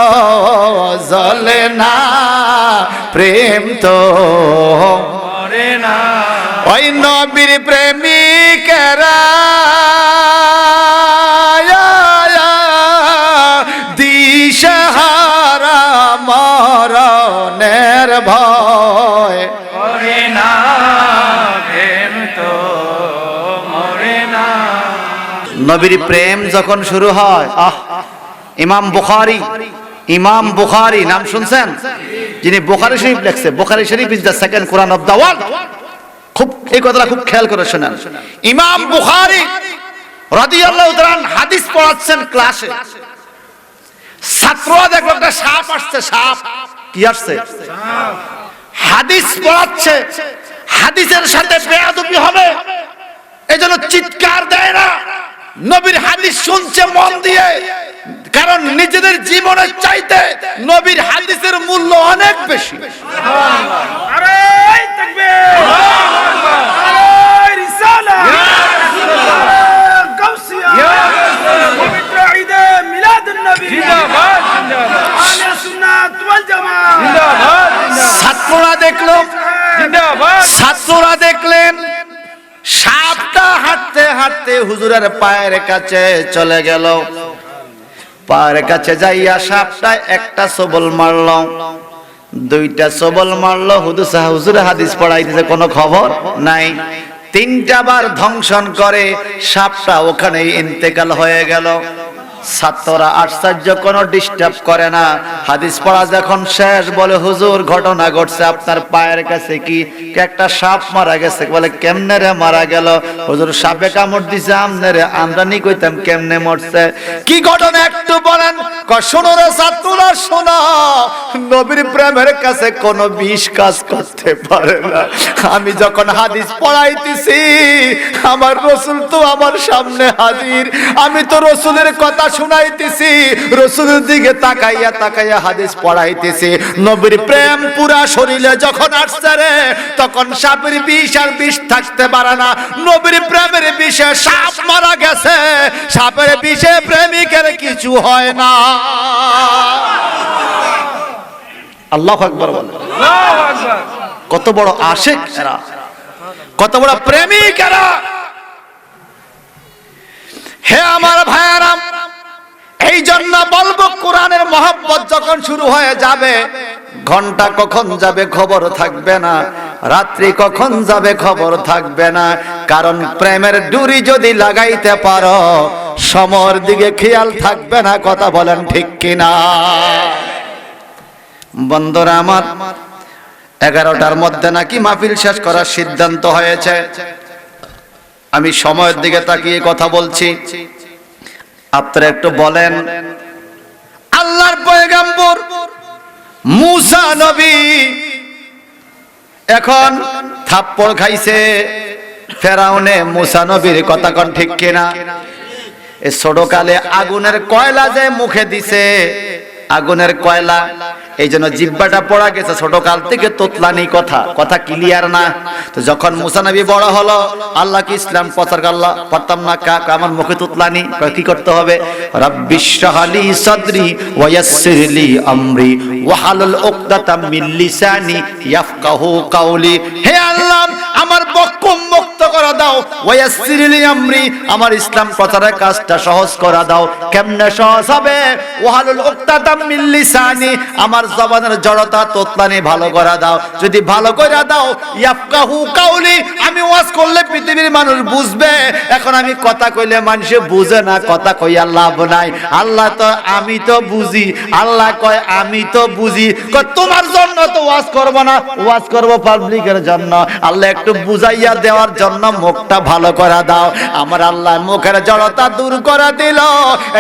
জ্বলে না প্রেম তো মরে না ওই নবীর প্রেমিকেরা দিশাহারা মরণের ভয় করে না প্রেম তো মরে না নবীর প্রেম যখন শুরু হয় ইমাম বুখারী নাম শুনছেন যিনি বুখারী শরীফ লিখছে Bukhari Sharif is the second Quran of the world খুব এই কথাটা খুব খেয়াল করে শুনেন ইমাম বুখারী রাদিয়াল্লাহু তাআলা হাদিস পড়াচ্ছেন ক্লাসে ছাত্ররা দেখলো একটা সাপ আসছে সাপ কি আসছে হাদিস পড়াচ্ছে হাদিসের সাথে বেয়াদবি হবে এজন্য চিৎকার দেয় না নবীর হাদিস শুনছে মন দিয়ে কারণ নিজেদের জীবনের চাইতে নবীর হাদিসের মূল্য অনেক বেশি আরে তাকবীর আরে রিসালা গাউসিয়া পবিত্র ঈদে মিলাদুন নবী জিন্দাবাদ জিন্দাবাদ আহলে সুন্নাত ওয়াল জামাত জিন্দাবাদ ছাত্ররা দেখলো জিন্দাবাদ ছাত্ররা দেখলেন সাপটা হাঁটতে হাঁটতে হুজুরের পায়ের কাছে চলে গেল পায়ের কাছে যাইয়া সাপটা একটা সবল মারল দুইটা সবল মারল হুজুর হাদিস পড়াইতেছে কোনো খবর নাই তিনটা বার ধ্বংসন করে সাপটা ওখানে ইন্তেকাল হয়ে গেল ছাত্ররা আশ্চর্য কোনো ডিস্টার্ব করে না হাদিস পড়া যখন শেষ বলে হুজুর ঘটনা ঘটছে আপনার পায়ের কাছে কি একটা সাপ মারা গেছে বলে কেমনে রে মারা গেল হুজুর সাপে কামড় দিছে আমনে আমরা নি কইতাম কেমনে মরছে কি ঘটনা একটু বলেন শোনো রে ছাত্ররা শোনো নবীর প্রেমের কাছে কোনো বিষ কাজ করতে পারে না আমি যখন হাদিস পড়াইতেছি আমার রাসূল তো আমার সামনে হাজির আমি তো রাসূলের কথা শুনাইতেছি রাসূলের দিকে তাকাইয়া তাকাইয়া হাদিস পড়াইতেছি নবীর প্রেম পুরা শরীরে যখন আসছে রে তখন সাপের বিষ আর বিষ থাকতে পারে না নবীর প্রেমের বিষে সাপ মারা গেছে সাপের বিষে প্রেমিকের কিছু হয় না আল্লাহু আকবার বলে আল্লাহু আকবার কত বড় আশিক এরা কত বড় প্রেমিক এরা হে আমার ভাইয়েরা এই জন্য বলবো কোরআনের মহব্বত যখন শুরু হয়ে যাবে ঘন্টা কখন যাবে খবর থাকবে না রাত্রি কখন যাবে খবর থাকবে না কারণ প্রেমের ডুরি যদি লাগাইতে পারো সময়ের দিকে খেয়াল থাকবে না কথা বলেন ঠিক কিনা বন্ধুরা আমার 11টার মধ্যে নাকি মাহফিল শেষ করার সিদ্ধান্ত হয়েছে আমি সময়ের দিকে তাকিয়ে কথা বলছি আপনারা একটু বলেন আল্লাহর পয়গম্বর মুসা নবী এখন থাপ্পড় খাইছে ফেরাউনে মুসা নবীর কথা কোন ঠিক কিনা এই ছোটকালে আগুনের কয়লা যে মুখে দিছে আগুনের কয়লা এই জন্য জিহ্বাটা পড়া গেছে ছোটকাল থেকে তোতলানি কথা ক্লিয়ার না তো যখন মুসা নবী বড় হলো আল্লাহ কি ইসলাম প্রচার করলো পারতাম না কাক আমার মুখে তোতলানি কি করতে হবে রাব্বিশরাহলি সাদরি ওয়া ইয়াসসিরলি আমরি ওয়া হালাল উকদাতাম মিন লিসানি ইয়াফকাহু কাওলি হে আল্লাহ আমার বক্ষ মুক্ত করে দাও ওয়া ইয়াসসিরলি আমরি আমার ইসলাম প্রচারের কাজটা সহজ করে দাও কেমনে সহজ হবে ওয়া হালাল উকদাতাম মিন লিসানি আমার জবানের জড়তা তোতলানি ভালো করে দাও যদি ভালো করে দাও ইয়াফকাহু কাওলি আমি ওয়াজ করলে পৃথিবীর মানুষ বুঝবে এখন আমি কথা কইলে মানুষে বুঝে না, কথা কইয়া লাভ নাই। আল্লাহ তো আমি তো বুঝি, আল্লাহ কয় আমি তো বুঝি, কয় তোমার জন্য তো ওয়াজ করব না, ওয়াজ করব পাবলিকের জন্য। আল্লাহ একটু বুঝাইয়া দেওয়ার জন্য মুখটা ভালো করে দাও। আমার আল্লাহ মুখের জড়তা দূর করে দিল।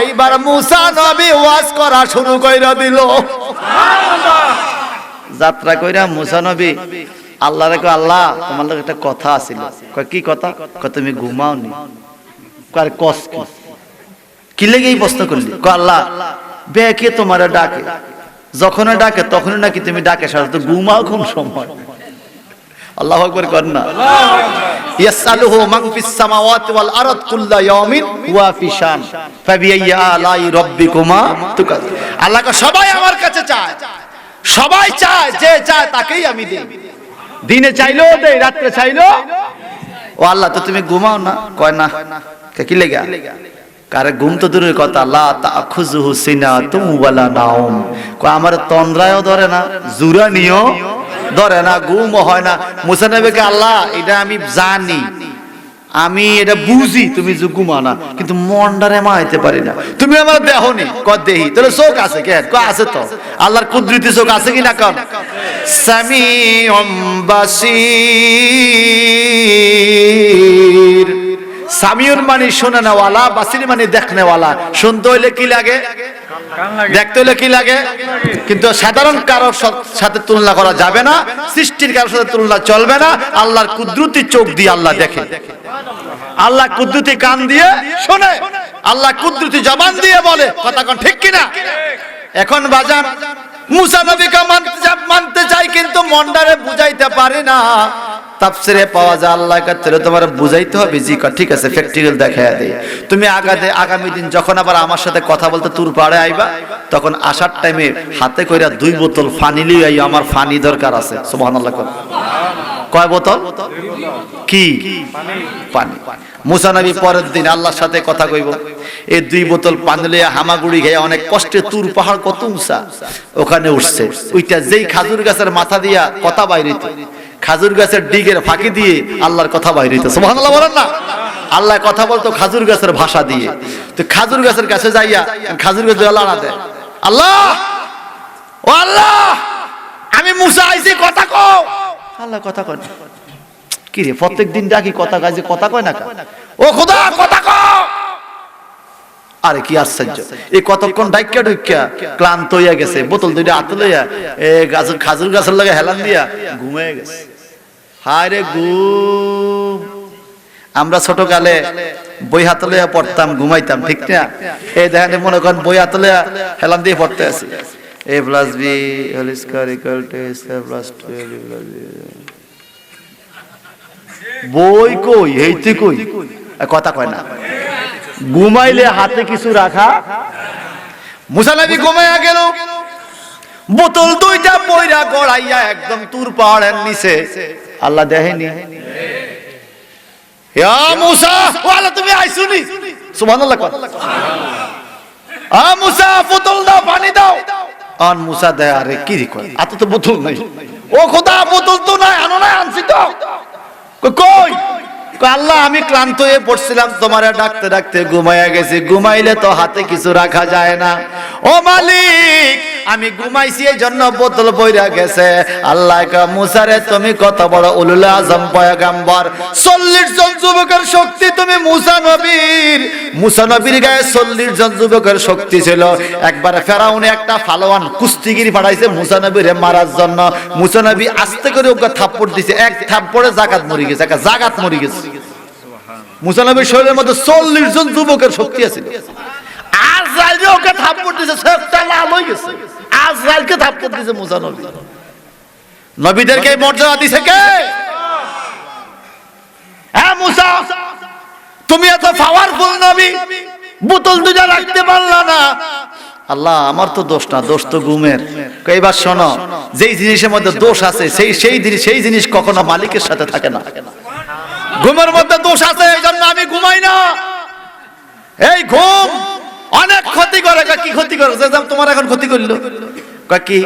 এইবার মুসা নবী ওয়াজ করা শুরু কইরা দিল। যাত্রা কইরা মুসা নবী আল্লাহ রে কয়, আল্লাহ তোমার লগে একটা কথা আছিল। কয় কি কথা? কয় তুমি ঘুমাওনি। কয় কস কি লেগে এই প্রশ্ন করলি? কয় আল্লাহ বেকে তোমারে ডাকে, যখন ডাকে তখনই নাকি তুমি ডাকে সারা, তো ঘুমাও কোন সময়? আল্লাহু আকবার করেন না। ইয়াসআলুহু মান ফিস সামাওয়াতি ওয়াল আরদ কুল্লা ইয়াউমিন ওয়া ফি শান ফাবিআইয়ি আলাই রাব্বিকুমা তুকাজ্জিব। আল্লাহ কয় সবাই আমার কাছে চায়, সবাই চায়, যে চায় তাকেই আমি দেই। দিনে চাইলো দেই, রাতে চাইলো। ও আল্লাহ তো তুমি ঘুমাও না? কয় না। কি লাগা? কারে ঘুম তো দূরের কথা, লা তাখুযুহু সিনাতুম ওয়ালা নাওম। কয় আমার তন্দ্রায়ও ধরে না, জুরানিও ধরে না, ঘুম হয় না। মুসা নবীকে আল্লাহ এটা আমি জানি, আমি এটা বুঝি তুমি যে ঘুমাও না, কিন্তু মনটারে মাইতে পারি না। তুমি আমার দেহনি? কয় দেহি। তাহলে চোখ আছে কেন? কয় আছে তো। আল্লাহর কুদরতি চোখ আছে কিনা? কন সামিউম বাসীর। সামিউর মানে শুনে নেওয়ালা, বাসির মানে দেখনেওয়ালা। শুনতে হইলে কি লাগে? দেখতে হইলে কি লাগে? কিন্তু সাধারণ কারোর সাথে তুলনা করা যাবে না, সৃষ্টির কারোর সাথে তুলনা চলবে না। আল্লাহর কুদরতি চোখ দিয়ে আল্লাহ দেখে, আল্লাহ কুদরতি কান দিয়ে শোনে, আল্লাহ কুদরতি জবান দিয়ে বলে। কথা কোন ঠিক কিনা? এখন বাজান মুসা নবীকে মানতে চাই, কিন্তু মন্ডারে বুঝাইতে পারি না। তাফসিরে পাওয়া যায় আল্লাহ কাছে তোমার বুঝাইতে হবে। জি ঠিক আছে, প্র্যাকটিক্যাল দেখায়া দেই। তুমি আগামী দিন যখন আবার আমার সাথে কথা বলতে তুর পাড়ে আইবা, তখন আসার টাইমে হাতে কইরা 2 বোতল পানি লিয়ে আইও, আমার পানি দরকার আছে। সুবহানাল্লাহ। কয় বোতল? কি পানি? মুসা নবী পরের দিন আল্লাহর সাথে কথা কইব, এই 2 বোতল পানি লিয়ে হামাগুড়ি খেয়ে অনেক কষ্টে তুর পাহাড় কত উঁচা ওখানে উঠছে। ওইটা যেই খাজুর গাছের মাথা দিয়া কথা বাইরিত, খাজুর গাছের ডিগের ফাঁকি দিয়ে আল্লাহর কথা বাইরে হইতো। সুবহানাল্লাহ বলেন না। আল্লাহ কথা বলতো খাজুর গাছের ভাষা দিয়ে। তো খাজুর গাছের কাছে যাইয়া খাজুর গাছ লাড়া দেয়, আল্লাহ ও আল্লাহ আমি মুসা আইছি, কথা কও। আল্লাহ কথা কয় না। কি রে প্রত্যেকদিন ডাকি কথা কয়, যে কথা কয় না। ও খোদা কথা কও। আরে কি আশ্চর্য, এই কতক্ষণ ডাইক্কা ঢুক্কা ক্লান্ত হইয়া গেছে, বোতল 2টা হাতে লইয়া খাজুর গাছের লাগে হেলান দিয়া ঘুমিয়ে গেছে। হায় রে ঘুম। আমরা ছোটকালে বই হাতে লইয়া পড়তাম, ঘুমাইতাম, ঠিক না? এই দেখেন মনে করেন বই হাতে লইয়া হেলান দিয়ে পড়তে আছি, a+b whole square equal to a square plus 12b। বই কই? এইতে কই? কথা কয় না। ঘুমাইলে হাতে কিছু রাখা। মুসা নবী ঘুমাইয়া গেল, বোতল 2টা পয়রা গড়াইয়া একদম তুর পাহাড়ের নিচে। আল্লাহ দেখেনি? ইয়া মুসা, ও আল্লাহ তুমি আইছুনি? সুবহানাল্লাহ। মুসা বোতল দাও, পানি দাও। আন মুসা দে, আরে কি রে এত তো বোতল নাই। ও খোদা বোতল তো নাই, আনো না, আনছি তো। কই? আল্লাহ আমি ক্লান্ত হয়ে পড়ছিলাম, তোমারে ডাকতে ডাকতে ঘুমাইয়া গেছি। ঘুমাইলে তো হাতে কিছু রাখা যায় না। ও মালিক আমি ঘুমাইছি, এই জন্য বোতল বইরা গেছে। আল্লাহ কয় মুসারে তুমি কত বড় উলুল আজম পয়গম্বর, 40 জন যুবকের শক্তি তুমি মুসা নবীর গায়ে 40 জন যুবকের শক্তি ছিল। একবার ফেরাউনে একটা ফালোয়ান কুস্তিগির পাঠাইছে মুসা নবীরে মারার জন্য। মুসা নবী আস্তে করে ওকে থাপ্পড় দিছে, এক থাপ্পড়ে জাকাত মরে গেছে, জাকাত মরে গেছে। মুসা নবীর শরীরের মধ্যে 40 জন যুবকের শক্তি আছে। আজরাইলকে ওকে থাপ্পড় দিছে, সবটা লাল হয়ে গেছে। আজরাইলকে থাপ্পড় দিছে মুসা নবী। নবীদেরকে মর্যাদা দিছে কে? হ্যাঁ মুসা তুমি এত পাওয়ারফুল নবী, বোতল 2টা রাখতে পারলা না। আল্লাহ আমার তো দোষ না, দোষ তো ঘুমের। এবার শোনো, যেই জিনিসের মধ্যে দোষ আছে সেই জিনিস কখনো মালিকের সাথে থাকে না। ঘুমের মধ্যে দোষ আছে, এই জন্য আমি ঘুমাই না। এই ঘুম অনেক ক্ষতি করে। কি ক্ষতি করে? তোমার এখন ক্ষতি করলো কি?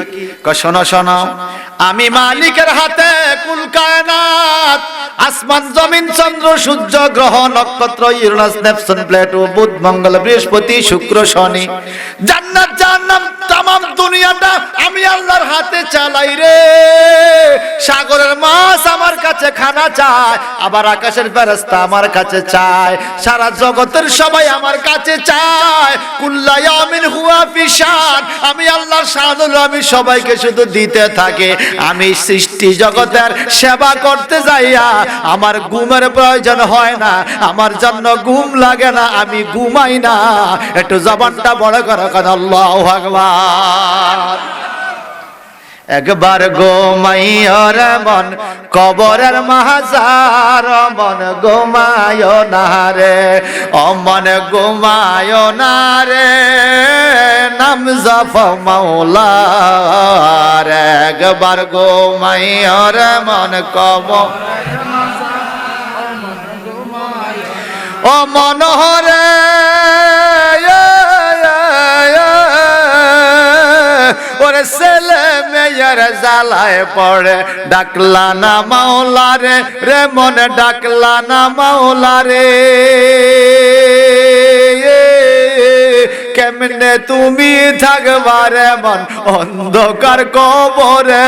শোনো শোনো, আমি মালিকের হাতে কুল কায়নাত, আসমান জমিন চন্দ্র সূর্য গ্রহ নক্ষত্র ইউরেনাস নেপচুন প্লুটো বুধ মঙ্গল বৃহস্পতি শুক্র শনি জান্নাত জাহান্নাম तमाम দুনিয়াটা আমি আল্লাহর হাতে চালাই রে। সাগরের মাছ আমার কাছে খানা চায়, আবার আকাশের ফেরেশতা আমার কাছে চায়, সারা জগতের সবাই আমার কাছে চায়। কুল্লা ইয়ামিন হুয়া ফি শান, আমি আল্লাহর শান হলো আমি সবাইকে শুধু দিতে থাকি। আমি সৃষ্টি জগতের সেবা করতে যাইয়া আমার ঘুমের প্রয়োজন হয় না, আমার জন্য ঘুম লাগে না, আমি ঘুমাই না। একটু জবানটা বড় করো কেন আল্লাহু আকবার। একবার ঘুমাইও রে মন কবরের মাঝার, মন ঘুমায়ো না রে, ও মন ঘুমায়ো না রে, নাম জপ মাওলার। একবার ঘুমাইও রে মন কবরের ও মনোহরে ওরে ছেলে মেয়ের জ্বালায় পড়ে ডাকলা না মাওলা রে, রে মনে ডাকলা না মাওলা রে। কেমনে তুমি থাকবারে মন অন্ধকার কবরে,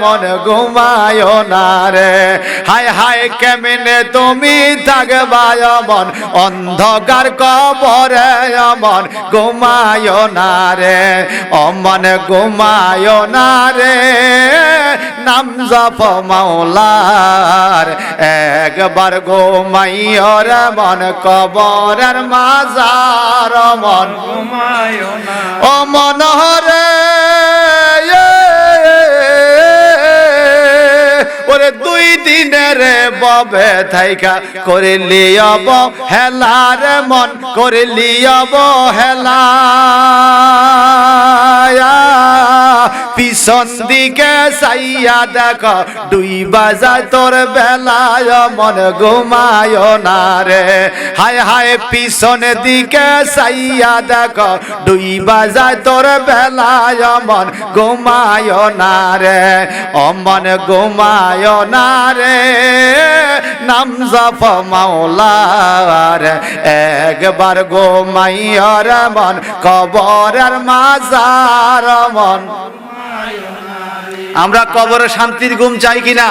মন ঘুমায়ো না রে। হায় হায় কেমনে তুমি থাকবায় মন অন্ধকার কবরে, মন ঘুমায়ো না রে, মন ঘুমায়ো না রে, নাম জপ মাওলার। একবার ঘুমাইও রে মন কবরের মাঝার, মন ও মনোহরে ওরে দুই দিনের ববে থাইকা করে লিয়ব হেলা রে মন, করে লিয়ব হেলা। পিছন দিকে চাইয়া দেখো দুই বাজায় তোর বেলায়, মন ঘুমায়ো না রে। হায় হায় পিছন দিকে চাইয়া দেখো দুই বাজায় তোর বেলায়, মন ঘুমায়ো না রে, ও মন ঘুমায়ো না রে, নাম জপ মাওলার। একবার ঘুমাইও রে মন কবরের মাঝার, মন। আমরা কবরে শান্তির ঘুম চাই কিনা?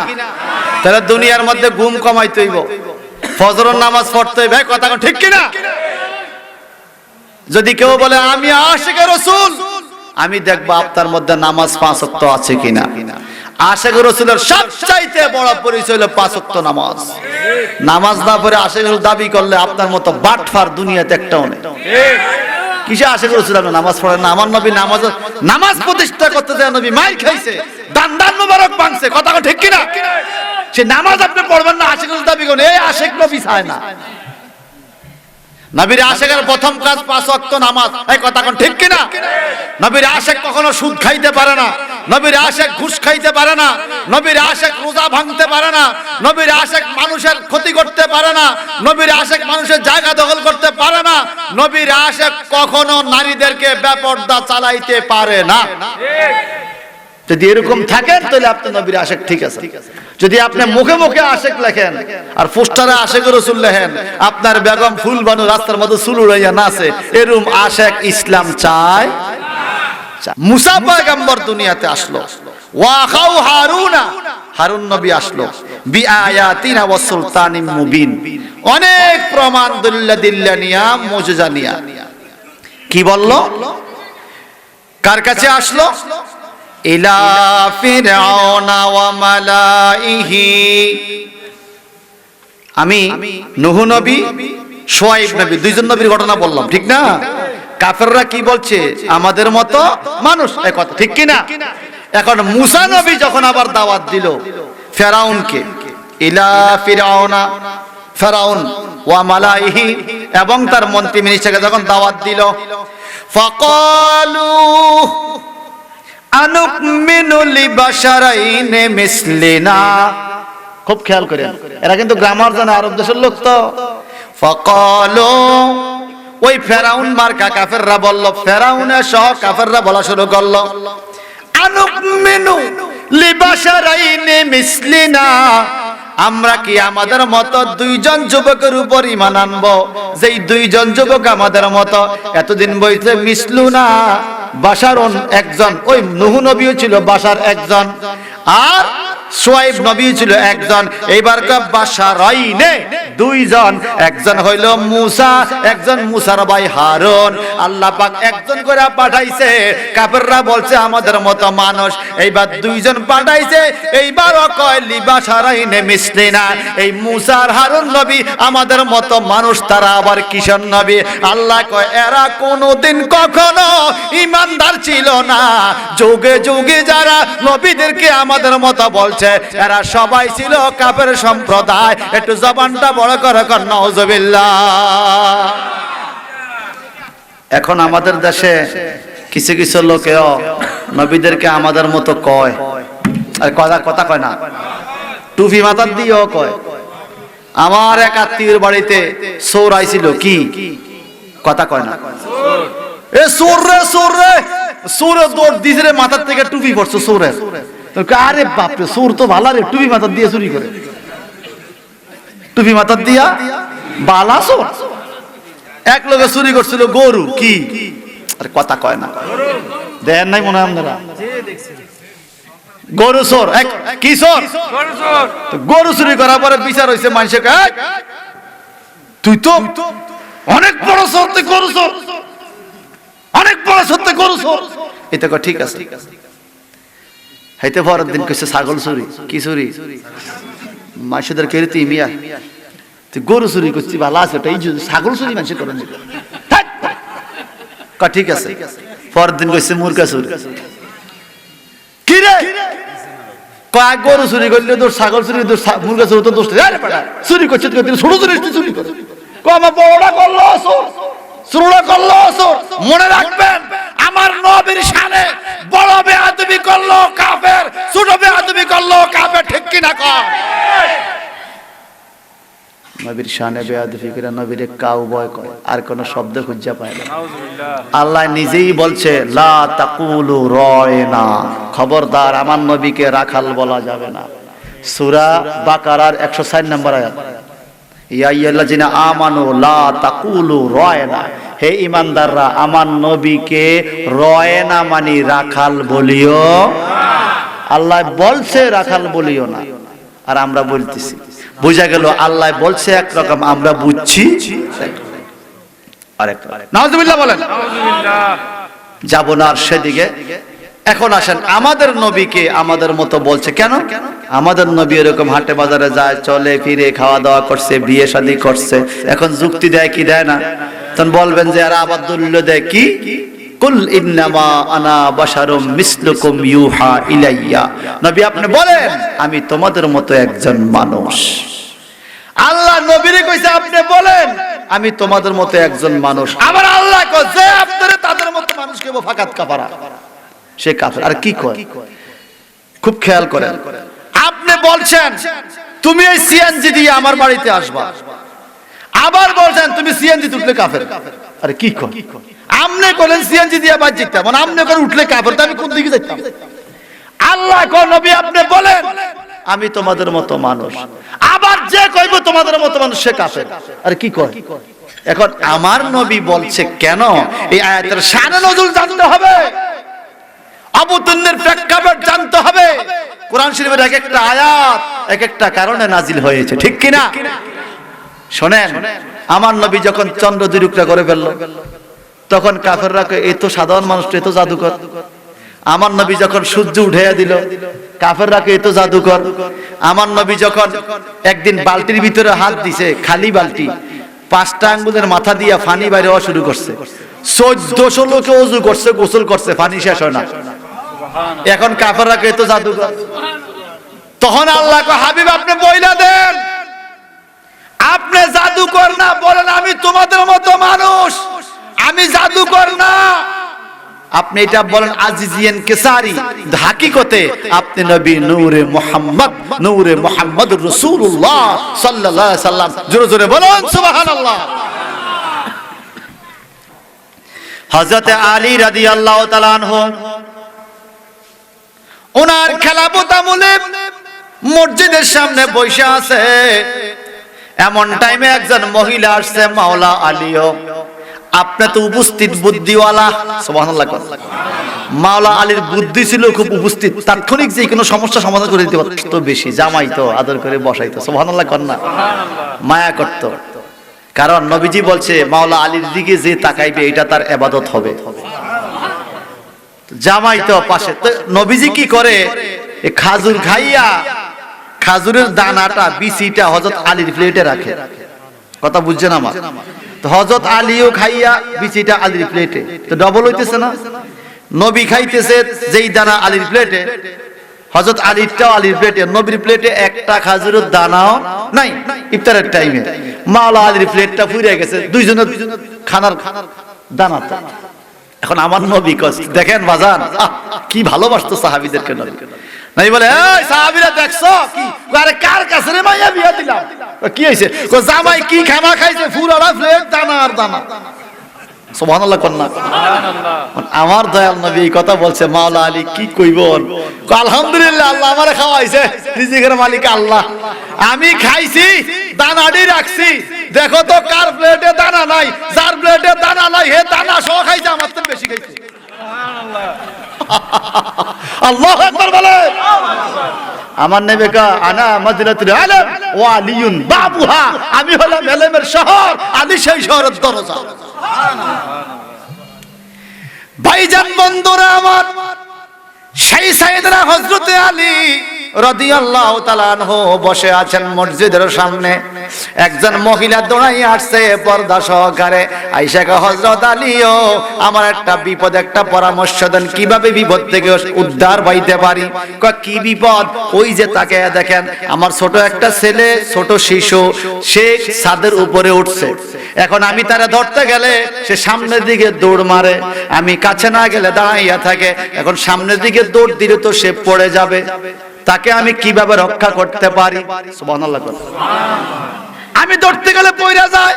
তাহলে দুনিয়ার মধ্যে ঘুম কমাইতে হইব, ফজরের নামাজ পড়তে হইবে, কথা ঠিক কিনা? যদি কেউ বলে আমি আশিকে রাসূল, আমি দেখবো আপনার মধ্যে নামাজ 5 ওয়াক্ত আছে কিনা। আশিকে রাসূলের সবচাইতে বড় পরিচয় হলো 5 ওয়াক্ত নামাজ। নামাজ না পড়ে আশিকে রাসূল দাবি করলে আপনার মতো বাটফার দুনিয়াতে একটাও নেই। কিসে আশিকে রাসূল আপনি নামাজ পড়েন না? আমার নবী নামাজ প্রতিষ্ঠা করতে যায়, নবী মাইর খাইছে, দান মোবারক ভাঙছে, কথা ঠিক কিনা? সে নামাজ আপনি পড়বেন না, আশিক রাসূল দাবি করেন, এই আশিক নবী চায় না। নবীর আশিকের প্রথম কাজ 5 ওয়াক্ত নামাজ, এই কথা ঠিক কিনা? নবীর আশিক কখনো সুদ খাইতে পারে না, নবীর আশিক ঘুষ খাইতে পারে না, নবীর আশিক রোজা ভাঙতে পারে না, নবীর আশিক মানুষের ক্ষতি করতে পারে না, নবীর আশিক মানুষের জায়গা দখল করতে পারে না, নবীর আশিক কখনো নারীদেরকে বেপরদা চালাইতে পারে না। যদি এরকম থাকেন তাহলে আপনি নবীর আশিক ঠিক আছে। যদি আপনি মুখে মুখে আশিক লেখেন আর পোস্টারে আশিক রাসূল লেখেন, আপনার বেগম ফুল বানু রাস্তার মধ্যে চুল উড়াইয়া নাচে, এরকম আশিক ইসলাম চায়। মুসা পয়গম্বর দুনিয়াতে আসলো, ওয়া খাউ হারুনা, হারুন নবী আসলো, বিআয়াতিনা ওয়া সুলতানিম মুবিন, অনেক প্রমাণ দলিল নিয়া মুজিজা নিয়া। কি বলল? কার কাছে আসলো? ইলা ফিরআউনা ওয়া মালাইহি। আমি নূহ নবী, শুআয়ব নবী, দুইজন নবীর ঘটনা বললাম, ঠিক না? কাফেররা কি বলছে? আমাদের মতো মানুষ, এই কথা ঠিক কি না? এখন মুসা নবী যখন আবার দাওয়াত দিল ফেরাউনকে, ইলা ফিরআউনা, ফেরাউন ওয়া মালাইহি এবং তার মন্ত্রী মিনিস্টারকে যখন দাওয়াত দিল, ফাকালু আনুমিনু লিবাশারাইনে মিসলিনা। খুব খেয়াল করেন, এরা কিন্তু গ্রামার জানে, আরব দেশের লোক তো। ফাকালু, ওই ফেরাউন মার্কা কাফেররা বলল, ফেরাউনের সহ কাফেররা বলা শুরু করলো, আনুমিনু লিবাশারাইনি মিসলিনা, আমরা কি আমাদের মতো দুইজন যুবকের উপর ঈমান আনবো যেই দুইজন যুবক আমাদের মতো? এতদিন বলছে মিসলুনা, বাশারুন একজন, ওই নূহ নবীও ছিল বাশার একজন, আর শুআয়ব নবীও ছিল একজন। এইবার বাশারাইনে দুইজন, একজন হইল মূসা, একজন মূসার ভাই হারুন। আল্লাহ পাক একজন করে পাঠাইছে, কাফেররা বলছে আমাদের মতো মানুষ, এইবার দুইজন পাঠাইছে। এইবারও কয় লিবাশারাইনে মিসলিনা, এই মূসা আর হারুন নবী আমাদের মতো মানুষ, তারা আবার কিশোর নবী। আল্লাহ কয় এরা কোনোদিন কখনো ইমানদার ছিল না। যুগে যুগে যারা নবীদেরকে আমাদের মতো বলছে এরা সবাই ছিল কাফের সম্প্রদায়। একটু জবানটা বড় করে কর নাউজুবিল্লাহ। এখন আমাদের দেশে কিছু কিছু লোকেও নবীদেরকে আমাদের মতো কয়, আর কথা কয় না, টুপি মাথার দিয়েও কয়। আমার এক আত্মীয়ের বাড়িতে চোর আইছিল, কি কথা কয় না, এ চোর রে চোর রে, চোরে দৌড় দিছে রে, মাথার থেকে টুপি পড়ছে চোরের। আরে বাপরে, চোর তো ভালো রে, টুপি মাথার দিয়ে চুরি করে, টুপি মাথার দিয়া বালা চোর। এক লোকে চুরি করছিল গরু, কি আর কথা কয় না, দেন নাই মনে হয় আপনারা, গরু চোর, কি চোর, গরু চুরি করার পরে বিচার হয়েছে, মানুষে তুই তো অনেক বড় চোর, তুই গরু চোর, অনেক বড় চোর, তুই গরু চোর। এটা কয় ঠিক আছে। হাইতে পরের দিন কইছে ছাগল চুরি, কি চুরি, মানুষদের কেড়ে তুই মিয়া তুই গরু চুরি করছিস, ভালো আছে, এই ছাগল চুরি মানুষ করেন, ঠিক আছে। পরের দিন কইছে মুরগা চুরি, কি রে কয় গরু চুরি করলে তোর ছাগল চুরি, তোর মুরগা চুরি তো দোষ, চুরি করছে ছোট জিনিস চুরি করে, আমার বড়টা করলো চোর, চুরুটা করলো চোর। মনে রাখবেন আমার নবীর শানে বড় বেয়াদবি করলো কাফের, ছোট বেয়াদবি করলো কাফের, ঠিক কি না কর? নবীর শানে বেয়াদবি করে নবীরে কাউ ভয় করে, আর কোন শব্দ খুঁজে পায় না। আল্লাহ নিজেই বলছে লা তাকুলু রায়না, খবরদার আমার নবীকে রাখাল বলা যাবে না। সূরা বাকারার 160 নম্বর আয়াত, ইয়া আইয়ুহাল্লাযিনা আমানু লা তাকুলু রায়না, হে ঈমানদাররা আমার নবীকে রায়না মানে রাখাল বলিও। আল্লাহ বলছে রাখাল বলিও না, আর আমরা বলতেছি। বুঝা গেল আল্লাহ বলছে একরকম, আমরা বুঝছি আরেক। নাউজুবিল্লাহ বলেন, যাব না আর সেদিকে। এখন আসেন আমাদের নবীকে আমাদের মতো বলছে কেন? আমাদের নবী এরকম হাটে বাজারে যায়, চলে ফিরে, খাওয়া দাওয়া করছে, বিয়ে শাদী করছে। এখন যুক্তি দেয় কি দেয় না? তখন বলবেন যে এরা আবার দলিল দেয় কি, কুল ইন্নামা আনা বাশারুম মিসলুকুম ইউহা ইলাইয়া, নবী আপনি বলেন আমি তোমাদের মতো একজন মানুষ। আল্লাহ নবীরে কইছে আপনি বলেন আমি তোমাদের মতো একজন মানুষ। আবার আল্লাহ কয় যে আপনারা তাদের মতো মানুষকে ফাকাত কাফারা, সে কাফের। আর কি কয় খুব খেয়াল করেন, আপনি বলছেন তুমি এই সিএনজি দিয়ে আমার বাড়িতে আসবা, আবার বলছেন তুমি সিএনজি উঠলে কাফের। আরে কি কয়, আপনি বলেন সিএনজি দিয়ে বাড়ি যেতাম, মানে আপনি করে উঠলে কাফের, তো আমি কোন দিকে যেতাম? আল্লাহ কয় নবী আপনি বলেন আমি তোমাদের মতো মানুষ, আবার যে কইব তোমাদের মতো মানুষ সে কাফের। আরে কি কয়? এখন আমার নবী বলছে কেন, এই আয়াতের শানে নজুল জানতে হবে, অবতীর্ণের প্রেক্ষাপট জানতে হবে। কোরআন শরীফের এক একটা আয়াত এক একটা কারণে নাজিল হয়েছে, ঠিক কিনা? শোনেন, আমার নবী যখন চন্দ্র দুরুকরা করে ফেলল, তখন কাফেররা কয় এই তো সাধারণ মানুষ, এ তো জাদুকর। আমার নবী যখন সূর্য উঠাইয়া দিল, কাফেররা কয় এ তো জাদুকর। আমার নবী যখন একদিন বালতির ভিতরে হাত দিছে, খালি বালতি, 5টা আঙ্গুলের মাথা দিয়া পানি বাইরে হওয়া শুরু করছে, 1400 লোকে ওযু করছে, গোসল করছে, পানি শেষ হয় না। এখন কাফেররা কয় এ তো জাদুকর। তখন আল্লাহ কয় হাবিব আপনি বইলা দেন আপনি জাদুকর না, বলেন আমি তোমাদের মতো মানুষ, আমি জাদুকর না। আপনি এটা বলেন আজিজিয়ান কেসারি, হাকিকতে আপনি নবী নূরে মুহাম্মদ, নূরে মুহাম্মদুর রাসূলুল্লাহ সাল্লাল্লাহু আলাইহি সাল্লাম। জোরে জোরে বলুন সুবহানাল্লাহ। হযরত আলী রাদিয়াল্লাহু তাআলা আনহু ওনার খেলাফত আমলে মসজিদের সামনে বসে আছে। এমন টাইমে একজন মহিলা আসছে, মাওলা আলীও। আপনি তো উপস্থিত বুদ্ধিওয়ালা, সুবহানাল্লাহ। মাওলা আলীর বুদ্ধি ছিল খুব উপস্থিত, তাৎক্ষণিক যে কোনো সমস্যা সমাধান করে দিতে পারতো। বেশি জামাই তো আদর করে বসাইতো, সুবহানাল্লাহ কন্যা, মায়া করত। কারণ নবীজি বলছে মাওলা আলীর দিকে যে তাকাইবে এটা তার ইবাদত হবে। জামাই তো পাশে। তো নবীজি কি করে, খাজুর খাইয়া খাজুরের দানাটা বিচিটা হযরত আলীর প্লেটে রাখে। কথা বুঝছেন আমার? তো হযরত আলীও খাইয়া বিচিটা আলীর প্লেটে, তো ডবল হইতেছে না? নবী খাইতেছে যেই দানা আলীর প্লেটে, হযরত আলীরটাও আলীর প্লেটে, নবীর প্লেটে একটা খাজুরের দানাও নাই। ইফতারের টাইমে মাওলা আলীর প্লেটটা ফুরিয়ে গেছে, দুইজনের খানার দানাটা। এখন আমার নবী দেখেন বাজান কি ভালোবাসতো সাহাবীদেরকে। নবী নাই বলে, এই সাহাবীরা দেখছো কি, আরে কার কাছে রে মাইয়া বিয়া দিলাম, কি হইছে? কো জামাই কি খানা খাইছে, ফুরারা প্লেট দানা আর দানা। সুবহানাল্লাহ কন্যা, সুবহানাল্লাহ। আমার দয়াল নবী এই কথা বলছে, মাওলা আলী কি কইব? আলহামদুলিল্লাহ, আল্লাহ আমারে খাওয়াইছে, রিজিকের মালিক আল্লাহ। আমি খাইছি, দানাডি রাখছি, দেখো তো কার প্লেটে দানা নাই। যার প্লেটে দানা নাই হে দানা সহ খাইছে, আমার তো বেশি খাইছে। সুবহানাল্লাহ, আল্লাহু আকবার বলে। আমার নবী কা আনা মদিনাতুল আলম ওয়া আলিয়ুন বাবুহা, আমি হলাম ইলমের শহর, আলী সেই শহরের দরজা। ভাইজান বন্ধুরা আমার, সেই সাইয়েদনা হযরতে আলী রাদিয়াল্লাহু তাআলা আনহু বসে আছেন মসজিদের সামনে। একজন মহিলা দৌড়াইয়া আসছে পর্দা সহকারে, আয়েশা কা হযরত আলীও আমার একটা বিপদ, একটা পরামর্শ দেন, কিভাবে বিপদ থেকে উদ্ধার পাইতে পারি। কয় কি বিপদ? ওই যে তাকে দেখেন, আমার ছোট একটা ছেলে, ছোট শিশু, সে ছাদের উপরে উঠছে। এখন আমি তারে ধরতে গেলে সে সামনের দিকে দৌড় মারে, আমি কাছে না গেলে দাঁড়াইয়া থাকে। এখন সামনের দিকে দৌড় দিলে তো সে পড়ে যাবে, তাকে আমি কিভাবে রক্ষা করতে পারি? সুবহানাল্লাহ। আমি ধরতে গেলে পড়ে যায়।